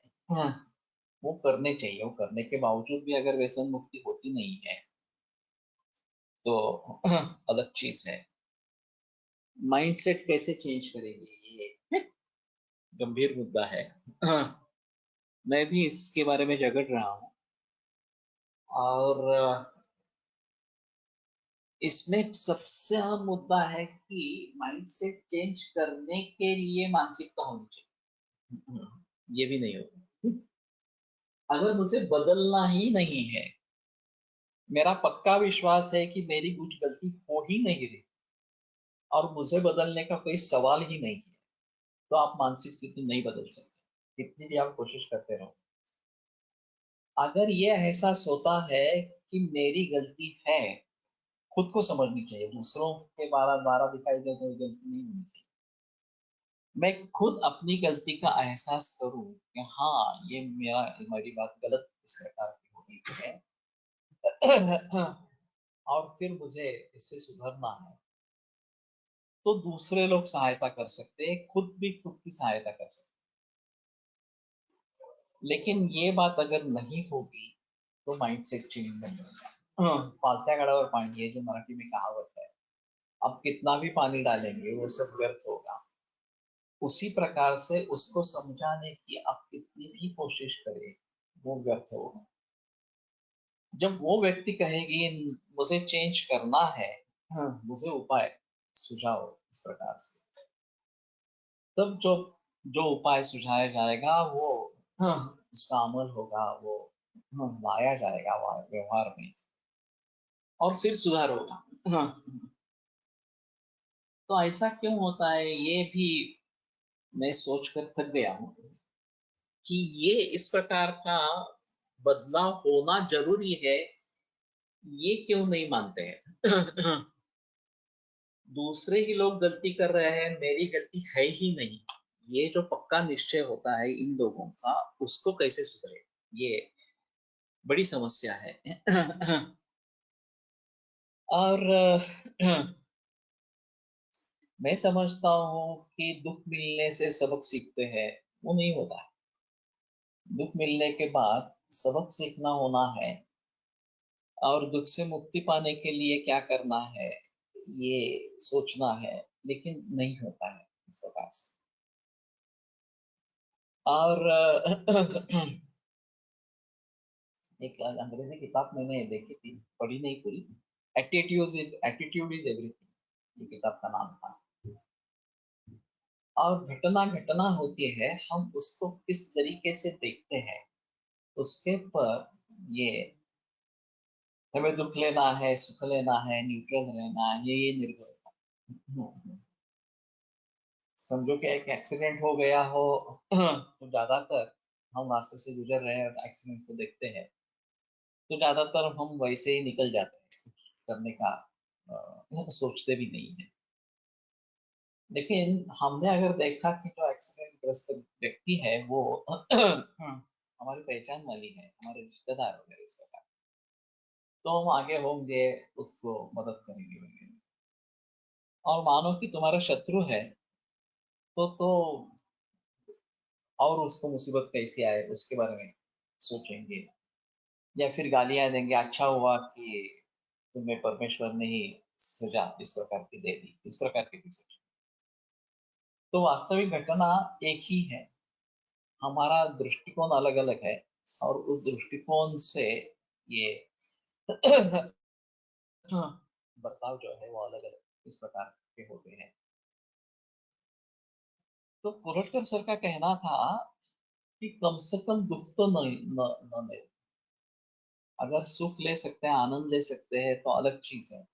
[SPEAKER 2] वो करने चाहिए. वो करने के बावजूद भी अगर व्यसन मुक्ति होती नहीं है तो अलग चीज है. माइंडसेट कैसे चेंज करेंगे ये गंभीर मुद्दा है. मैं भी इसके बारे में झगड़ रहा हूँ. और इसमें सबसे अहम मुद्दा है कि माइंडसेट चेंज करने के लिए मानसिकता होनी चाहिए. ये भी नहीं होगा. अगर मुझे बदलना ही नहीं है, मेरा पक्का विश्वास है कि मेरी कुछ गलती हो ही नहीं रही और मुझे बदलने का कोई सवाल ही नहीं है, तो आप मानसिक स्थिति नहीं बदल सकते कितनी भी आप कोशिश करते रहो. अगर ये एहसास होता है कि मेरी गलती है, खुद को समझनी चाहिए. दूसरों के द्वारा दिखाई दे तो गलती नहीं होनी चाहिए. मैं खुद अपनी गलती का एहसास करूं कि हाँ ये मेरी बात गलत इस प्रकार की हो रही है और फिर मुझे इससे सुधरना है, तो दूसरे लोग सहायता कर सकते हैं, खुद भी खुद की सहायता कर सकते हैं. लेकिन ये बात अगर नहीं होगी तो माइंडसेट चेंज नहीं होगा. पालत्या गड़ावर पानी, ये जो मराठी में कहावत है, अब कितना भी पानी डालेंगे वो सब व्यर्थ होगा. उसी प्रकार से उसको समझाने की आप कितनी भी कोशिश करें वो व्यर्थ होगा. जब वो व्यक्ति कहेगी मुझे चेंज करना है, मुझे उपाय सुझाओ इस प्रकार से, तब जो जो उपाय सुझाया जाएगा वो, उसका अमल होगा, वो लाया जाएगा व्यवहार में, और फिर सुधार होगा। तो ऐसा क्यों होता है, ये भी मैं सोच कर थक गया हूँ कि ये इस प्रकार का बदलाव होना जरूरी है, ये क्यों नहीं मानते हैं। दूसरे ही लोग गलती कर रहे हैं, मेरी गलती है ही नहीं, ये जो पक्का निश्चय होता है इन लोगों का, उसको कैसे सुधरे, ये बड़ी समस्या है। और मैं समझता हूँ कि दुख मिलने से सबक सीखते हैं, वो नहीं होता है। दुख मिलने के बाद सबक सीखना होना है, और दुख से मुक्ति पाने के लिए क्या करना है, ये सोचना है, लेकिन नहीं होता है इस प्रकार से। और एक अंग्रेजी किताब मैंने देखी थी, पढ़ी नहीं पूरी, एटीट्यूड इज एवरीथिंग, ये किताब का नाम था। और घटना घटना होती है, हम उसको किस तरीके से देखते हैं उसके पर ये, हमें दुख लेना है, सुख लेना है, न्यूट्रल रहना है, ये निर्भर होता है। समझो कि एक एक्सीडेंट हो गया हो, तो ज्यादातर हम रास्ते से गुजर रहे हैं और एक्सीडेंट को देखते हैं, तो ज्यादातर हम वैसे ही निकल जाते हैं, कुछ करने का सोचते भी नहीं है। लेकिन हमने अगर देखा कि जो एक्सीडेंट ग्रस्त व्यक्ति है वो हमारी पहचान वाली है, हमारे रिश्तेदार वगैरह इस प्रकार, तो हम आगे होंगे, उसको मदद करेंगे वगैरह। और मानो कि तुम्हारा शत्रु है, तो और उसको मुसीबत कैसी आए उसके बारे में सोचेंगे, या फिर गालियां देंगे, अच्छा हुआ कि तुम्हें परमेश्वर ने ही सजा इस प्रकार की दे दी, इस प्रकार की भी सोच। तो वास्तविक घटना एक ही है, हमारा दृष्टिकोण अलग अलग है, और उस दृष्टिकोण से ये बर्ताव जो है वो अलग अलग इस प्रकार के होते हैं। तो कुरटकर सर का कहना था कि कम से कम दुख तो नहीं, न ले। अगर सुख ले सकते हैं, आनंद ले सकते हैं तो अलग चीज है,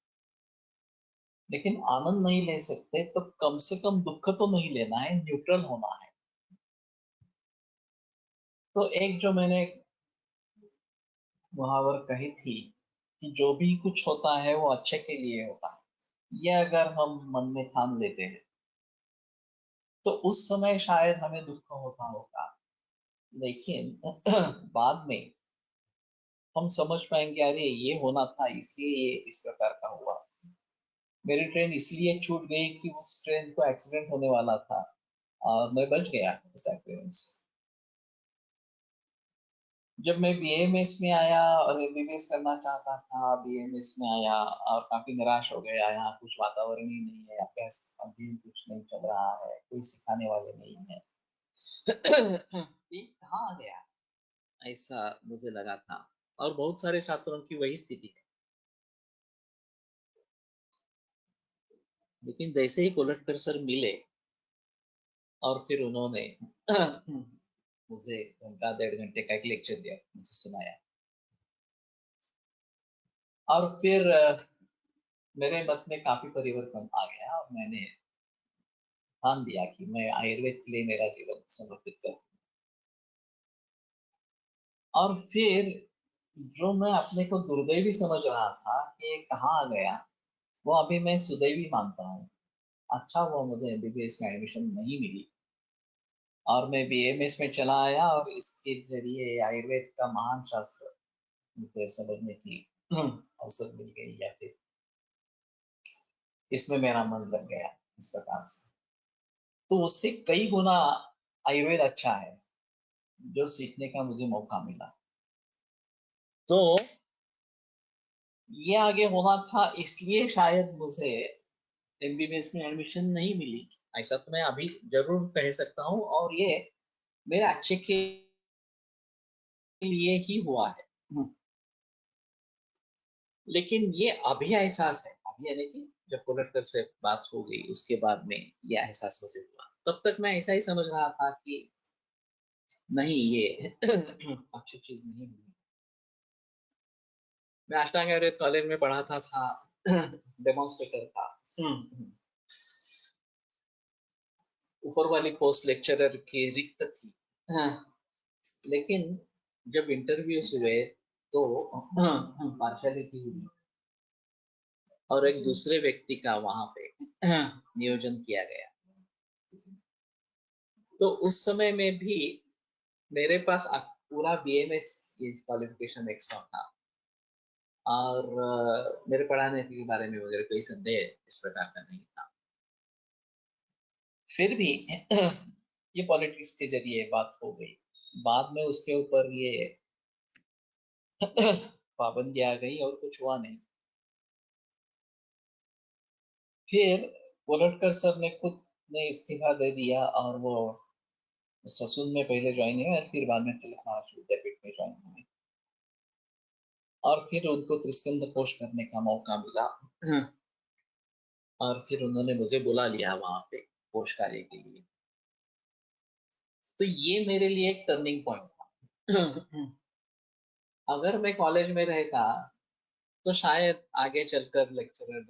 [SPEAKER 2] लेकिन आनंद नहीं ले सकते तो कम से कम दुख तो नहीं लेना है, न्यूट्रल होना है। तो एक जो मैंने मुहावर कही थी कि जो भी कुछ होता है वो अच्छे के लिए होता है, ये अगर हम मन में ठान लेते हैं, तो उस समय शायद हमें दुख होता होगा, लेकिन बाद में हम समझ पाएंगे, अरे ये होना था इसलिए ये इस प्रकार का हुआ, मेरी ट्रेन इसलिए छूट गई कि उस ट्रेन को एक्सीडेंट होने वाला था और मैं बच गया उस एक्सीडेंट से। जब मैं बीएमएस में आया और एमबीबीएस करना चाहता था, बीएमएस में आया और काफी निराश हो गया, यहाँ कुछ वातावरण ही नहीं है, अभ्यास अध्ययन कुछ नहीं चल रहा है, कोई सिखाने वाले नहीं है। ये कहाँ आ गया, ऐसा मुझे लगा था, और बहुत सारे छात्रों की वही स्थिति है। लेकिन जैसे ही कोलटकर सर मिले और फिर उन्होंने मुझे घंटा 1.5 घंटे का एक लेक्चर दिया, मुझे सुनाया, और फिर मेरे मत में काफी परिवर्तन आ गया, और मैंने ठान दिया कि मैं आयुर्वेद के लिए मेरा जीवन समर्पित करूँ। और फिर जो मैं अपने को दुर्दैवी समझ रहा था कि ये कहाँ आ गया, वो अभी मैं सुदैवी मानता हूँ। अच्छा हुआ मुझे एमबीबीएस में एडमिशन नहीं मिली, और मैं बीएमएस में चला आया, और इसके जरिए आयुर्वेद का महान शास्त्र मुझे समझने की अवसर मिल गई, या फिर इसमें मेरा मन लग गया इस प्रकार से। तो उससे कई गुना आयुर्वेद अच्छा है, जो सीखने का मुझे मौका मिला। तो ये आगे होना था, इसलिए शायद मुझे एमबीबीएस में एडमिशन नहीं मिली, ऐसा तो मैं अभी जरूर कह सकता हूँ, और ये मेरे अच्छे के लिए ही हुआ है। लेकिन ये अभी एहसास है, अभी यानी कि जब कोलटकर से बात हो गई उसके बाद में ये एहसास मुझे हुआ। तब तक मैं ऐसा ही समझ रहा था कि नहीं, ये अच्छी चीज नहीं हुई। मैं अष्टांग आयुर्वेद कॉलेज में पढ़ा था डेमोन्स्ट्रेटर था। ऊपर वाली पोस्ट लेक्चरर की रिक्त थी। हाँ, लेकिन जब इंटरव्यूज हुए तो पार्शलिटी हुई और एक दूसरे व्यक्ति का वहां पे नियोजन किया गया। तो उस समय में भी मेरे पास पूरा बीएमएस ये क्वालिफिकेशन एक्स्ट्रा था और मेरे पढ़ाने के बारे में वगैरह कोई संदेह इस प्रकार का नहीं था। फिर भी ये पॉलिटिक्स के जरिए बात हो गई। बाद में उसके ऊपर ये पाबंदी आ गई और कुछ हुआ नहीं। फिर कोलटकर सर ने खुद ने इस्तीफा दे दिया और वो ससुन में पहले ज्वाइन हुए और फिर बाद में तिलक महाराष्ट्र विद्यापीठ में ज्वाइन हुए और फिर उनको त्रिस्कंद कोश करने का मौका मिला। और फिर उन्होंने मुझे बुला लिया वहां पे कोश कार्य के लिए। तो ये मेरे लिए एक टर्निंग पॉइंट था। अगर मैं कॉलेज में रहता तो शायद आगे चलकर लेक्चरर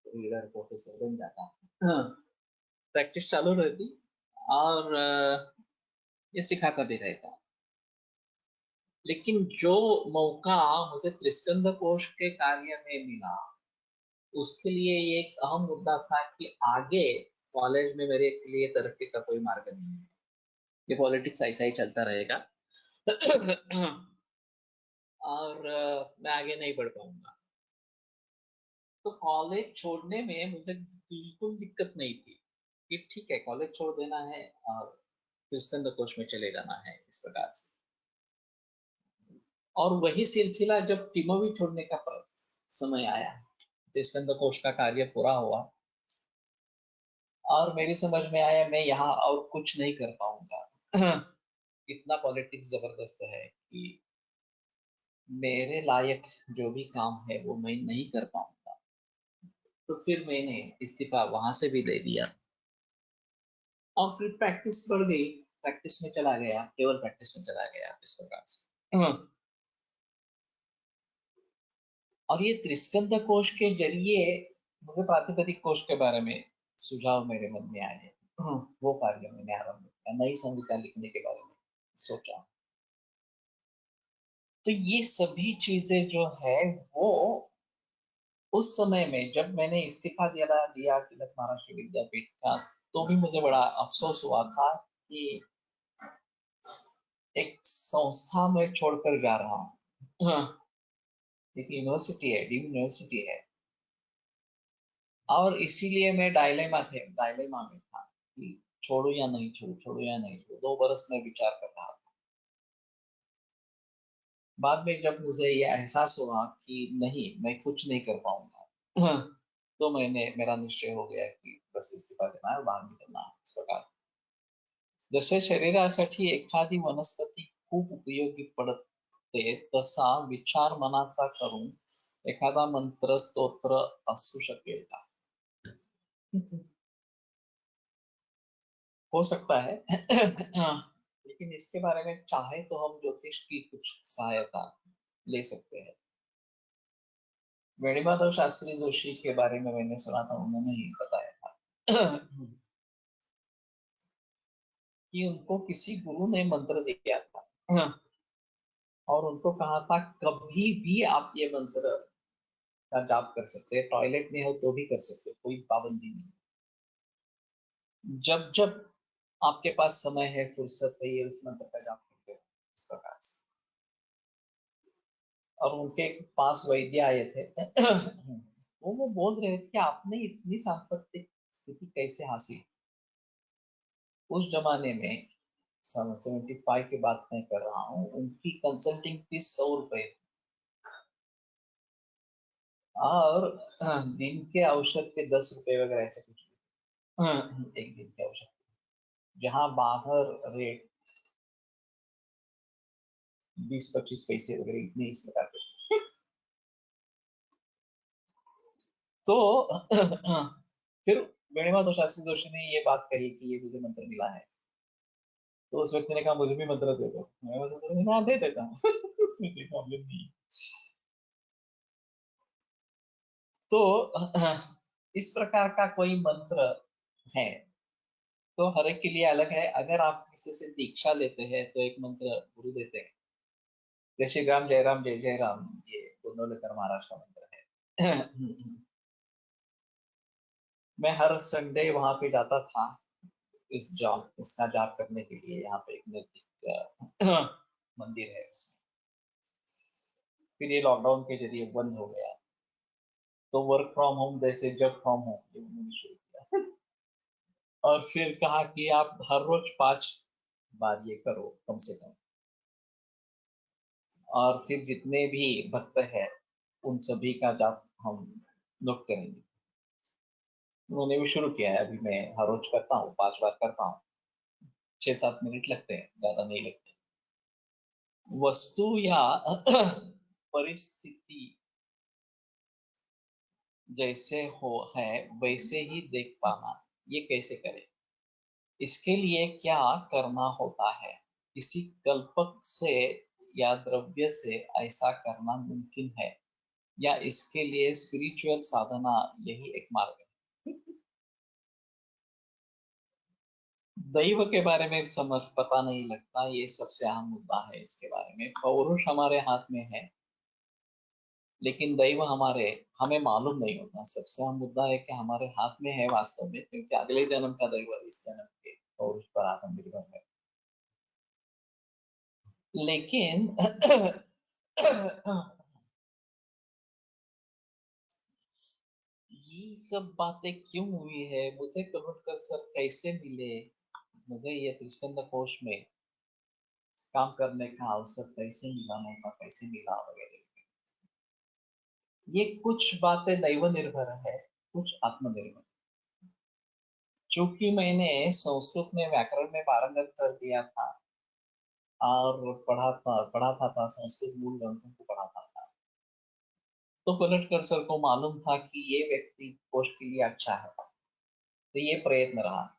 [SPEAKER 2] रीडर प्रोफेसर बन जाता। प्रैक्टिस चालू रहती और ये सिखाता भी रहता। लेकिन जो मौका मुझे त्रिस्कंद कोश के कार्य में मिला उसके लिए ये एक अहम मुद्दा था कि आगे कॉलेज में मेरे लिए तरक्की का कोई मार्ग नहीं है। ये पॉलिटिक्स ऐसा ही चलता रहेगा। और मैं आगे नहीं बढ़ पाऊंगा। तो कॉलेज छोड़ने में मुझे बिल्कुल दिक्कत नहीं थी कि ठीक है कॉलेज छोड़ देना है और त्रिस्कंद कोश में चले जाना है इस प्रकार से। और वही सिलसिला जब टिमोवी छोड़ने का समय आया, त्रिस्कंद कोश का कार्य पूरा हुआ और मेरी समझ में आया मैं यहाँ और कुछ नहीं कर पाऊंगा। इतना पॉलिटिक्स जबरदस्त है कि मेरे लायक जो भी काम है वो मैं नहीं कर पाऊंगा। तो फिर मैंने इस्तीफा वहां से भी दे दिया और फिर प्रैक्टिस बढ़ गई। प्रैक्टिस में चला गया, केवल प्रैक्टिस में चला गया इस प्रकार से। और ये त्रिस्कंद कोश के जरिए मुझे प्रातिपदिक कोश के बारे में सुझाव मेरे मन में आए। वो कार्य मैंने आरंभ किया, नई संहिता लिखने के बारे में सोचा। तो ये सभी चीजें जो है वो उस समय में जब मैंने इस्तीफा दिया दिया तिलक महाराष्ट्र विद्यापीठ का, तो भी मुझे बड़ा अफसोस हुआ था कि एक संस्था में छोड़कर जा रहा हूँ। एक यूनिवर्सिटी है, डीम्ड यूनिवर्सिटी है। और इसीलिए मैं डायलेमा में था कि छोड़ू या नहीं छोड़ू, छोड़ू या नहीं छोड़ू। 2 बरस में विचार कर रहा था। बाद में जब मुझे ये एहसास हुआ कि नहीं मैं कुछ नहीं कर पाऊंगा, तो मेरा निश्चय हो गया कि बस इस्तीफा देना है, बाहर निकलना है इस प्रकार। जसे शरीरासाठी एखादी वनस्पती खूप उपयोगी पडते तसा विचार मनाचा करून एखादा मंत्र स्तोत्र असू शकेल का? हो सकता है। लेकिन इसके बारे में चाहे तो हम ज्योतिष की कुछ सहायता ले सकते हैं। वेणुमाधव शास्त्री जोशी के बारे में मैंने सुना था, उन्होंने ही बताया था कि उनको किसी गुरु ने मंत्र दिया था और उनको कहा था कभी भी आप ये मंत्र का जाप कर सकते हैं, टॉयलेट में हो तो भी कर सकते हो, कोई पाबंदी नहीं। जब जब आपके पास समय है, फुर्सत है, ये उस मंत्र का जाप करते हो इस प्रकार से। और उनके पास वैद्य आए थे। वो बोल रहे थे कि आपने इतनी सांप्रतिक स्थिति कैसे हासिल की? उस जमाने में 75 की बात मैं कर रहा हूँ, उनकी कंसल्टिंग फीस 100 रुपए थी। और दिन के औषध के 10 रुपए वगैरह ऐसे कुछ। एक दिन के औषध, जहाँ बाहर रेट 20-25 पैसे वगैरह इतने इस प्रकार के। तो फिर वेणुमाधव शास्त्री जोशी ने ये बात कही कि ये मुझे मंत्र मिला है। तो उस व्यक्ति ने कहा मुझे भी मंत्र दे दो। मैं बोला हाँ दे देता हूँ उसमें कोई प्रॉब्लम नहीं है। तो इस प्रकार का कोई मंत्र है तो हर एक के लिए अलग है। अगर आप किसी से दीक्षा लेते हैं तो एक मंत्र गुरु देते हैं, जय श्री राम जय राम जय जय राम, ये कुंडलकर महाराज का मंत्र है। मैं हर संडे वहां पे जाता था इसका जाप करने के लिए। यहाँ पे एक नजदीक मंदिर है उसमें। फिर ये लॉकडाउन के जरिए बंद हो गया, तो वर्क फ्रॉम होम जैसे जब फ्रॉम होम ये उन्होंने शुरू किया। और फिर कहा कि आप हर रोज 5 बार ये करो कम से कम, और फिर जितने भी भक्त हैं उन सभी का जाप हम नोट करेंगे। उन्होंने भी शुरू किया है। अभी मैं हर रोज करता हूँ, 5 बार करता हूँ। 6-7 मिनट लगते हैं, ज्यादा नहीं लगते। वस्तु या परिस्थिति जैसे हो है वैसे ही देख पाना, ये कैसे करें? इसके लिए क्या करना होता है? किसी कल्पक से या द्रव्य से ऐसा करना मुमकिन है, या इसके लिए स्पिरिचुअल साधना यही एक मार्ग है? दैव के बारे में समझ पता नहीं लगता, ये सबसे अहम मुद्दा है। इसके बारे में पौरुष हमारे हाथ में है, लेकिन दैव हमें मालूम नहीं होता। सबसे अहम मुद्दा है कि हमारे हाथ में है वास्तव में, क्योंकि अगले जन्म का दैव इस जन्म के पौरुष पर आत्मनिर्भर है। लेकिन ये सब बातें क्यों हुई है? मुझे कन्वर्ट सर कैसे मिले? मुझे ये त्रिस्कंद कोश में काम करने का अवसर कैसे मिला, मौका कैसे मिला वगैरह, ये कुछ बातें दैव निर्भर है, कुछ आत्मनिर्भर। चूंकि मैंने संस्कृत में व्याकरण में पारंगत कर दिया था और पढ़ा था संस्कृत मूल ग्रंथों को पढ़ाता था, तो पलटकर सर को मालूम था कि ये व्यक्ति पोस्ट के लिए अच्छा है, तो ये प्रयत्न रहा।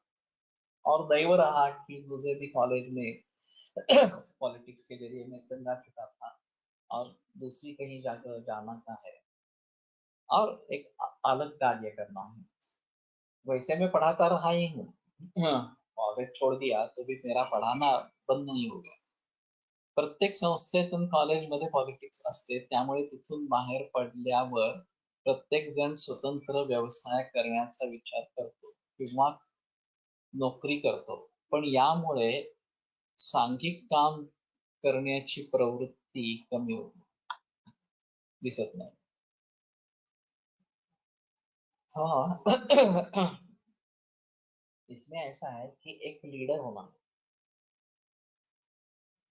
[SPEAKER 2] और दैव रहा कि मुझे भी कॉलेज में पॉलिटिक्स के जरिए मैं दंगा चुका था, और दूसरी कहीं जाकर जाना का है, और एक अलग कार्य करना है। वैसे मैं पढ़ाता रहा ही हूँ। कॉलेज छोड़ दिया तो भी मेरा पढ़ाना बंद नहीं हो गया। प्रत्येक संस्थेतून कॉलेजमध्ये पॉलिटिक्स असते, त्यामुळे तिथून बाहेर पडल्यावर प्रत्येक जण स्वतंत्र व्यवसाय करण्याचा विचार करतो किंवा नोकरी करतो, पण यामुळे सांघिक काम करण्याची प्रवृत्ती कमी होते, दिसत नाही। हाँ। इसमें ऐसा है कि एक लीडर होना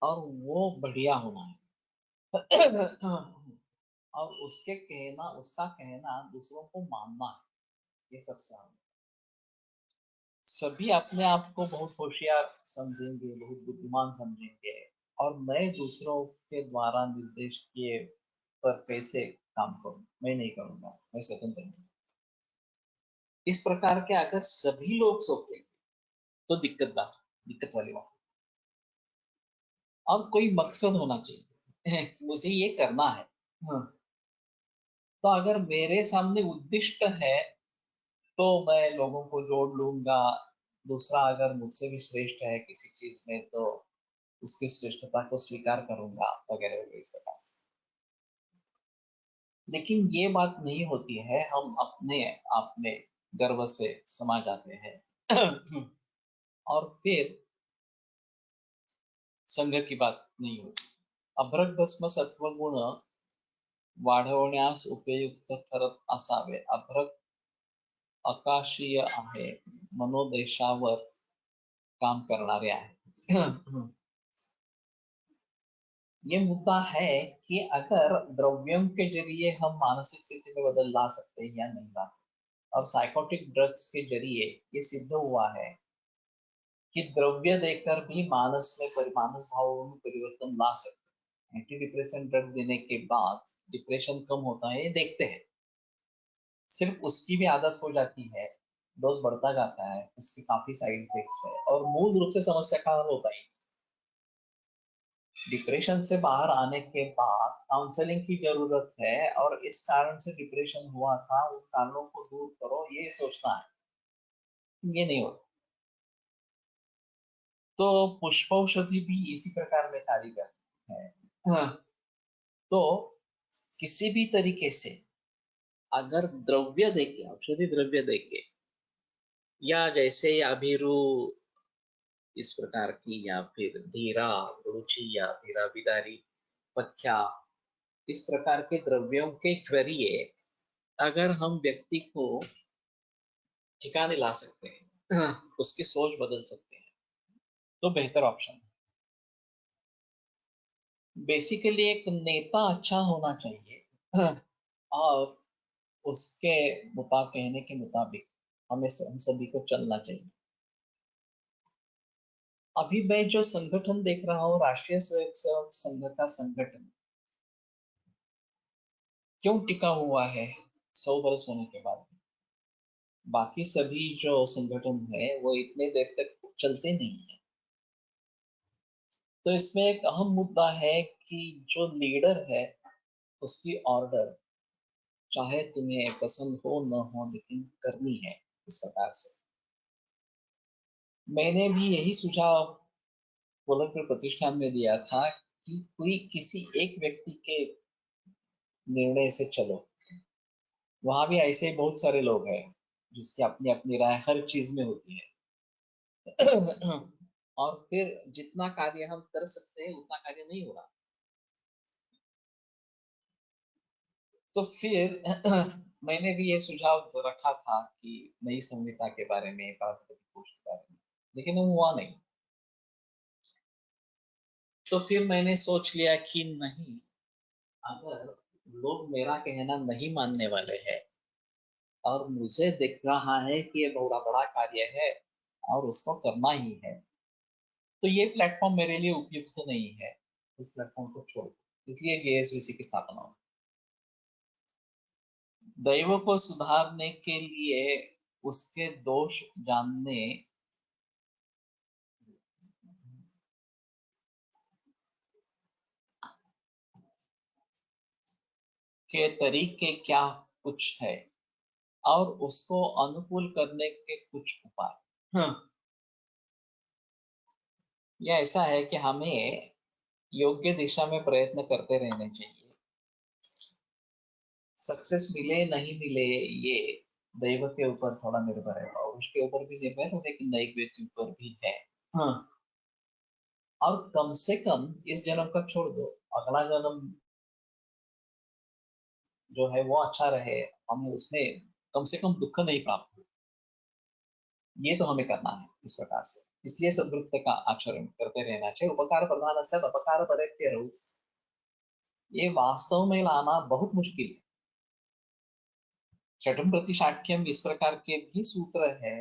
[SPEAKER 2] और वो बढ़िया होना है। और उसका कहना दूसरों को मानना है, ये सबसे अहम। सभी अपने आप को बहुत होशियार समझेंगे, बहुत बुद्धिमान समझेंगे, और मैं दूसरों के द्वारा निर्देश किए पर कैसे काम करूं? मैं नहीं करूंगा, मैं स्वतंत्र हूं। इस प्रकार के अगर सभी लोग सोचेंगे तो दिक्कत वाली बात। और कोई मकसद होना चाहिए कि मुझे ये करना है। हाँ। तो अगर मेरे सामने उद्दिष्ट है तो मैं लोगों को जोड़ लूंगा। दूसरा अगर मुझसे भी श्रेष्ठ है किसी चीज में तो उसकी श्रेष्ठता को स्वीकार करूंगा, वगैरह वगैरह इस प्रकार से। लेकिन ये बात नहीं होती है, हम अपने आप में गर्व से समा जाते हैं। और फिर संघ की बात नहीं होती। अभ्रक भस्म सत्वगुण वाढवण्यास उपयुक्त ठरत असावे। अभ्रक अकाशीय आहे, मनोदेशावर काम करणारे आहे। ये मुद्दा है कि अगर द्रव्यों के जरिए हम मानसिक स्थिति में बदल ला सकते हैं या नहीं ला सकते। अब साइकोटिक ड्रग्स के जरिए ये सिद्ध हुआ है कि द्रव्य देकर भी मानस भावों में परिवर्तन ला सकते हैं। एंटी डिप्रेशन ड्रग देने के बाद डिप्रेशन कम होता है, ये देखते हैं। सिर्फ उसकी भी आदत हो जाती है, डोज बढ़ता जाता है, उसके काफी साइड इफेक्ट्स है और मूल रूप से समस्या का हल होता ही। डिप्रेशन से बाहर आने के बाद काउंसलिंग की जरूरत है, और इस कारण से डिप्रेशन हुआ था उन कारणों को दूर करो, ये सोचना है, ये नहीं होता। तो पुष्पौषधि भी इसी प्रकार में कार्य करती है। हाँ, तो किसी भी तरीके से अगर द्रव्य देके, औषधि द्रव्य देके, या जैसे अभिरु इस प्रकार की, या फिर धीरा रुचि या धीरा बिदारी पथ्या, इस प्रकार के द्रव्यों के जरिए अगर हम व्यक्ति को ठिकाने ला सकते हैं, उसकी सोच बदल सकते हैं, तो बेहतर ऑप्शन है। बेसिकली एक नेता अच्छा होना चाहिए, और उसके कहने के मुताबिक हमें हम सभी को चलना चाहिए। अभी मैं जो संगठन देख रहा हूँ, राष्ट्रीय स्वयंसेवक संघ का संगठन क्यों टिका हुआ है 100 बरस होने के बाद? बाकी सभी जो संगठन है वो इतने देर तक चलते नहीं है। तो इसमें एक अहम मुद्दा है कि जो लीडर है उसकी ऑर्डर, चाहे तुम्हें पसंद हो न हो, लेकिन करनी है इस प्रकार से। मैंने भी यही सुझाव गोलकपुर प्रतिष्ठान में दिया था कि कोई किसी एक व्यक्ति के निर्णय से चलो। वहां भी ऐसे बहुत सारे लोग हैं जिसकी अपनी अपनी राय हर चीज में होती है। और फिर जितना कार्य हम कर सकते हैं उतना कार्य नहीं हो रहा। तो फिर मैंने भी ये सुझाव रखा था कि नई संहिता के बारे में, पारिस्थितिक कोष के बारे में, लेकिन वो हुआ नहीं। तो फिर मैंने सोच लिया कि नहीं, अगर लोग मेरा कहना नहीं मानने वाले हैं और मुझे दिख रहा है कि ये बहुत बड़ा कार्य है और उसको करना ही है, तो ये प्लेटफॉर्म मेरे लिए उपयुक्त नहीं है, इस प्लेटफॉर्म को छोड़ दो। इसलिए जेएसवीसी की स्थापना हुई। दैव को सुधारने के लिए उसके दोष जानने के तरीके क्या कुछ है, और उसको अनुकूल करने के कुछ उपाय। हाँ, यह ऐसा है कि हमें योग्य दिशा में प्रयत्न करते रहने चाहिए। सक्सेस मिले नहीं मिले ये दैव के ऊपर थोड़ा निर्भर है, और उसके ऊपर भी निर्भर है, लेकिन दैव के ऊपर भी है। हाँ, और कम से कम इस जन्म का छोड़ दो, अगला जन्म जो है वो अच्छा रहे, हमें उसमें कम से कम दुख नहीं प्राप्त हो, ये तो हमें करना है इस प्रकार से। इसलिए सद्वृत्त का आचरण करते रहना चाहिए। उपकार प्रधान से अपकार परत्य रहो, ये वास्तव में लाना बहुत मुश्किल है। षटम प्रति शाठ्यम इस प्रकार के भी सूत्र है,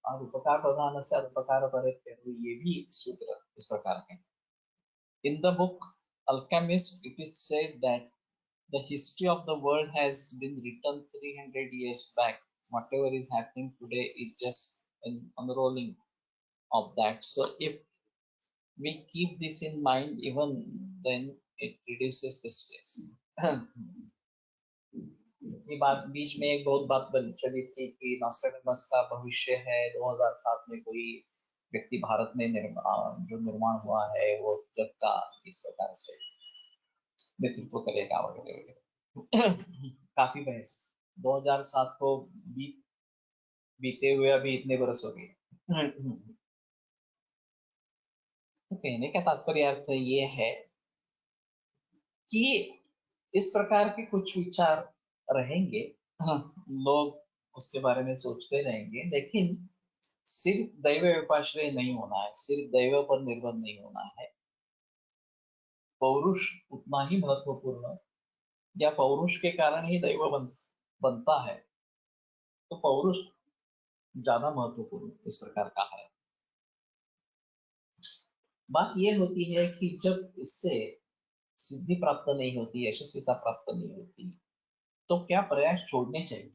[SPEAKER 2] और उपकार प्रधान से उपकार परत्य रहो, ये भी सूत्र इस प्रकार के। In the book Alchemist, it is said that the history of the world has been written 300 years back. Whatever is happening today is just an unrolling of that. So if we keep this in mind, even then it reduces the stress. ये बात बीच में एक बहुत बात बन चली थी कि नॉस्ट्रेडमस का भविष्य है 2007 में कोई व्यक्ति भारत में जो निर्माण हुआ है वो जग का इस प्रकार से नेतृत्व करेगा वगैरह वगैरह। काफी बहस। 2007 को बीते हुए अभी इतने बरस हो गए। तो कहने का तात्पर्य अर्थ ये है कि इस प्रकार के कुछ विचार रहेंगे। हाँ, लोग उसके बारे में सोचते रहेंगे, लेकिन सिर्फ दैव उपाश्रय नहीं होना है, सिर्फ दैव पर निर्भर नहीं होना है। पौरुष उतना ही महत्वपूर्ण, या पौरुष के कारण ही बनता है, तो पौरुष ज्यादा महत्वपूर्ण इस प्रकार का है। बात यह होती है कि जब इससे सिद्धि प्राप्त नहीं होती, यशस्विता प्राप्त नहीं होती, तो क्या प्रयास छोड़ने चाहिए?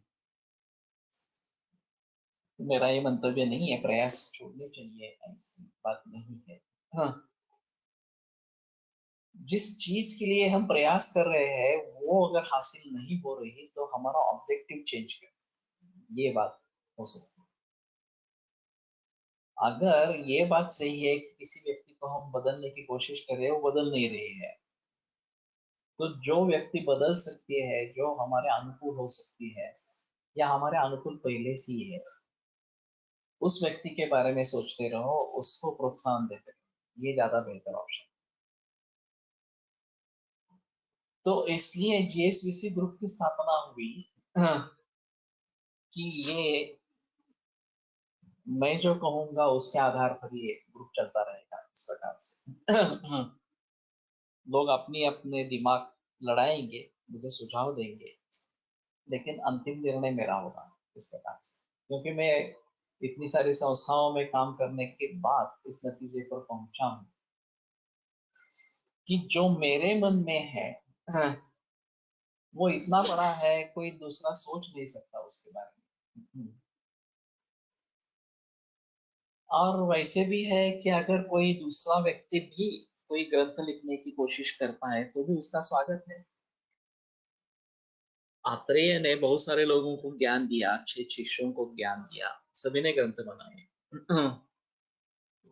[SPEAKER 2] मेरा ये मंतव्य नहीं है प्रयास छोड़ने चाहिए, ऐसी बात नहीं है। हाँ, जिस चीज के लिए हम प्रयास कर रहे हैं वो अगर हासिल नहीं हो रही तो हमारा ऑब्जेक्टिव चेंज कर, ये बात हो सकती है। अगर ये बात सही है कि किसी व्यक्ति को हम बदलने की कोशिश कर रहे हैं, वो बदल नहीं रही है, तो जो व्यक्ति बदल सकती है, जो हमारे अनुकूल हो सकती है या हमारे अनुकूल पहले से ही है, उस व्यक्ति के बारे में सोचते रहो, उसको प्रोत्साहन देते रहो, ये ज्यादा बेहतर ऑप्शन। तो इसलिए जीएसवीसी ग्रुप की स्थापना हुई कि ये, मैं जो कहूंगा उसके आधार पर ये ग्रुप चलता रहेगा इस प्रकार से। लोग अपनी अपने दिमाग लड़ाएंगे, मुझे सुझाव देंगे, लेकिन अंतिम निर्णय मेरा होगा इस प्रकार से, क्योंकि मैं इतनी सारी संस्थाओं में काम करने के बाद इस नतीजे पर पहुंचा हूं कि जो मेरे मन में है वो इतना बड़ा है, कोई दूसरा सोच नहीं सकता उसके बारे में। और वैसे भी है कि अगर कोई दूसरा व्यक्ति भी कोई ग्रंथ लिखने की कोशिश करता है तो भी उसका स्वागत है। आत्रेय ने बहुत सारे लोगों को ज्ञान दिया, अच्छे शिष्यों को ज्ञान दिया, सभी ने ग्रंथ बनाए।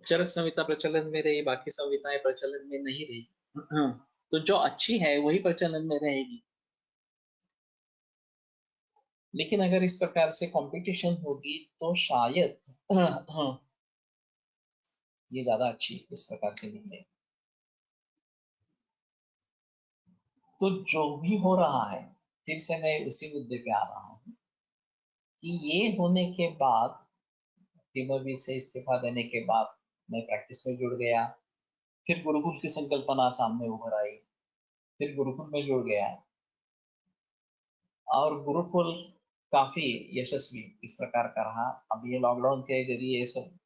[SPEAKER 2] चरक संहिता प्रचलन में रही, बाकी संहिताएं प्रचलन में नहीं रही। तो जो अच्छी है वही प्रचलन में रहेगी। लेकिन अगर इस प्रकार से कंपटीशन होगी तो शायद ये ज्यादा अच्छी इस प्रकार की निकले। तो जो भी हो रहा है, फिर से मैं उसी मुद्दे पे आ रहा हूँ कि ये होने के बाद, टीमवी से इस्तीफा देने के बाद मैं प्रैक्टिस में जुड़ गया, फिर गुरुकुल की संकल्पना सामने उभर आई, फिर गुरुकुल में जुड़ गया, और गुरुकुल काफी यशस्वी इस प्रकार का रहा। अब ये लॉकडाउन के जरिए ये सब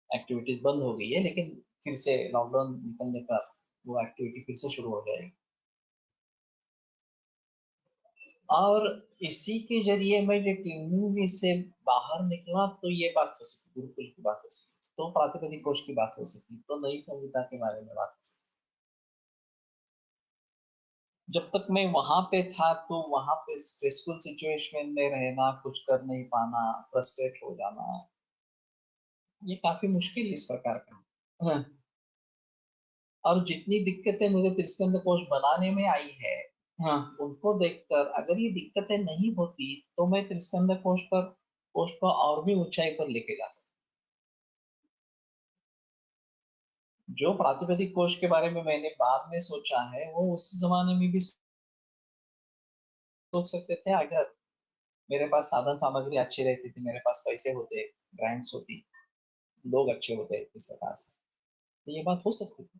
[SPEAKER 2] एक्टिविटीज बंद हो गई है, लेकिन फिर से लॉकडाउन निकलने पर वो एक्टिविटी फिर से शुरू हो जाएगी। और इसी के जरिए मैं जब टीमवी से बाहर निकला तो ये बात हो सकी, गुरुकुल की बात हो सकी, तो प्रातिपदिक कोश की बात हो सकी, तो नई संहिता के बारे में बात हो सकी। जब तक मैं वहां पे था तो वहां पे स्ट्रेसफुल सिचुएशन में रहना, कुछ कर नहीं पाना, फ्रस्ट्रेट हो जाना, ये काफी मुश्किल इस प्रकार का। हाँ, और जितनी दिक्कतें मुझे त्रिस्कंद कोश बनाने में आई है, हाँ, उनको देखकर अगर ये दिक्कतें नहीं होती तो मैं त्रिस्कंद कोश को और भी ऊंचाई पर लेके जा सकता। जो प्रातिपदिक कोश के बारे में मैंने बाद में सोचा है वो उस जमाने में भी सोच सकते थे, अगर मेरे पास साधन सामग्री अच्छी रहती थी, मेरे पास पैसे होते, ग्रांट्स होती, लोग अच्छे होते इस प्रकार से, तो ये बात हो सकती थी।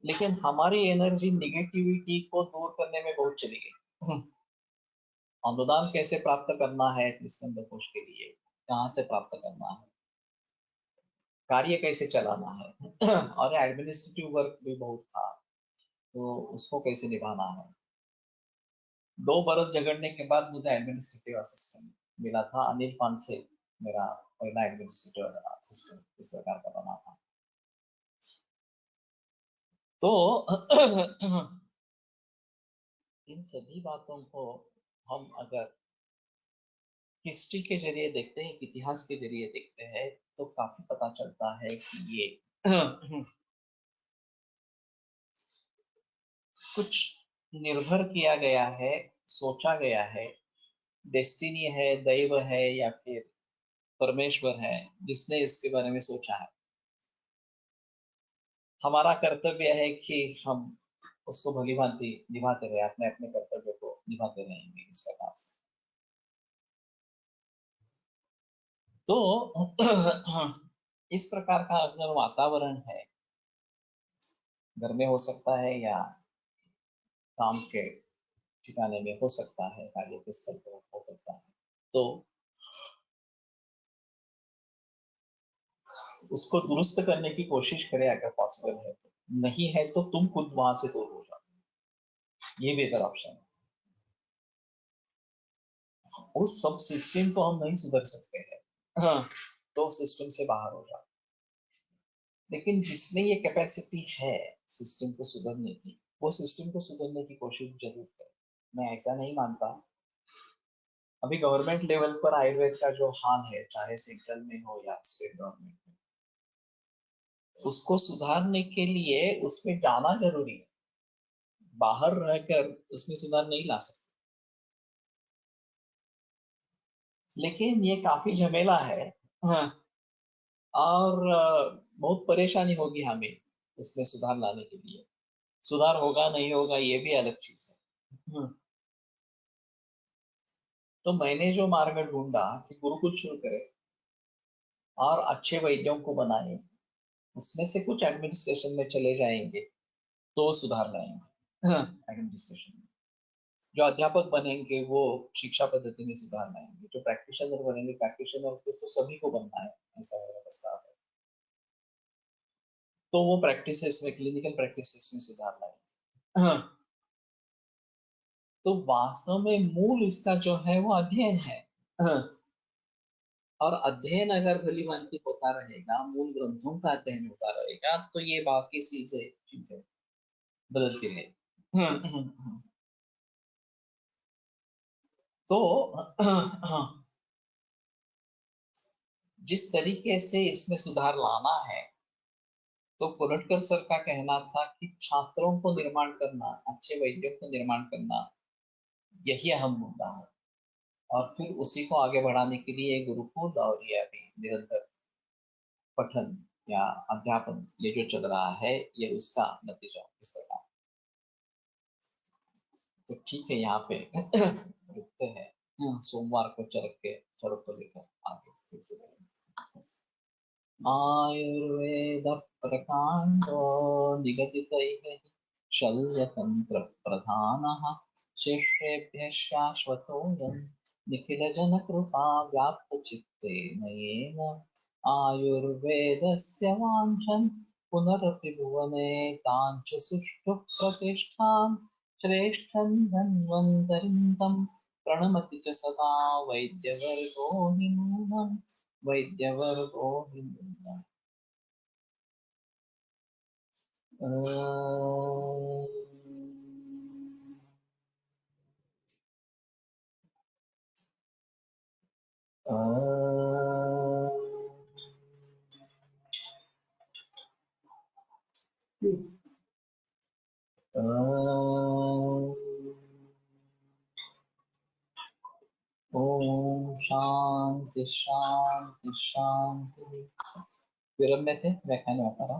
[SPEAKER 2] लेकिन हमारी एनर्जी निगेटिविटी को दूर करने में बहुत चली गई। अनुदान कैसे प्राप्त करना है त्रिस्कंद कोश के लिए, कहाँ से प्राप्त करना है, कार्य कैसे चलाना है, और एडमिनिस्ट्रेटिव वर्क भी बहुत था, तो उसको कैसे निभाना है। 2 बरस झगड़ने के बाद मुझे एडमिनिस्ट्रेटिव असिस्टेंट मिला था, अनिल पान से मेरा पहला एडमिनिस्ट्रेटिव असिस्टेंट इस प्रकार का बना था। तो इन सभी बातों को हम अगर हिस्ट्री के जरिए देखते हैं, इतिहास के जरिए देखते हैं, तो काफी पता चलता है कि ये कुछ निर्भर किया गया है, सोचा गया है, डेस्टिनी है, दैव है, या फिर परमेश्वर है जिसने इसके बारे में सोचा है। हमारा कर्तव्य है कि हम उसको भली भांति निभाते रहे, अपने अपने कर्तव्य को निभाते रहेंगे इस प्रकार से। तो इस प्रकार का अगर वातावरण है, घर में हो सकता है या काम के ठिकाने में हो सकता है, कार्य के स्थल पर हो सकता है, तो उसको दुरुस्त करने की कोशिश करें अगर पॉसिबल है तो, नहीं है तो तुम खुद वहां से दूर हो जाओ, ये बेहतर ऑप्शन है। उस सब सिस्टम को हम नहीं सुधर सकते हैं, हाँ, तो सिस्टम से बाहर हो जाओ। लेकिन जिसमें ये कैपेसिटी है सिस्टम को सुधरने की, वो सिस्टम को सुधरने की कोशिश जरूर करे। मैं ऐसा नहीं मानता। अभी गवर्नमेंट लेवल पर आयुर्वेद का जो हाल है, चाहे सेंट्रल में हो या स्टेट गवर्नमेंट में, उसको सुधारने के लिए उसमें जाना जरूरी है। बाहर रहकर उसमें सुधार नहीं ला सकते। लेकिन ये काफी झमेला है, हाँ, और बहुत परेशानी होगी हमें उसमें सुधार लाने के लिए। सुधार होगा नहीं होगा ये भी अलग चीज है। तो मैंने जो मार्ग ढूंढा कि गुरुकुल शुरू करें और अच्छे वैद्यों को बनाए, उसमें से कुछ एडमिनिस्ट्रेशन में चले जाएंगे तो सुधार लाएंगे। एडमिनिस्ट्रेशन में जो अध्यापक बनेंगे वो शिक्षा पद्धति में सुधार लाएंगे, जो प्रैक्टिशनर बनेंगे प्रैक्टिशनर को तो सभी को बनना है, ऐसा मेरा प्रस्ताव है। तो वो प्रैक्टिसेस में, क्लिनिकल प्रैक्टिसेस में सुधार लाएंगे। तो वास्तव में मूल इसका जो है वो अध्ययन है। और अध्ययन अगर भली भांति होता रहेगा, मूल ग्रंथों का अध्ययन होता रहेगा, तो ये बाकी चीजें बदलती रहेगी। तो जिस तरीके से इसमें सुधार लाना है, तो कोलटकर सर का कहना था कि छात्रों को निर्माण करना, अच्छे वैद्यों को निर्माण करना, यही अहम मुद्दा है। और फिर उसी को आगे बढ़ाने के लिए गुरुकुल और ये अभी निरंतर पठन या अध्यापन ये जो चल रहा है, ये उसका नतीजा इस प्रकार। तो ठीक है, यहाँ पे रुकते हैं। सोमवार को चरक को लेकर आगे फिर से बढ़ेंगे। आयुर्वेद प्रकांडो निगदितैः शल्यतंत्र प्रधानः शिष्येभ्यः शाश्वतोऽयं निखिलजनकृपा व्याप्तचित्तेन येन आयुर्वेदस्य वाञ्छन् पुनरपि भुवने ताञ्च सुष्ठुः प्रतिष्ठां श्रेष्ठं धन्वन्तरिं तं प्रणमति च सदा वैद्यवर्गो हि नूनम् वैद्यवर्गो हि नूनम्। ओम शांति शांति शांति। विरम में थे, व्याख्यान में आता रहा।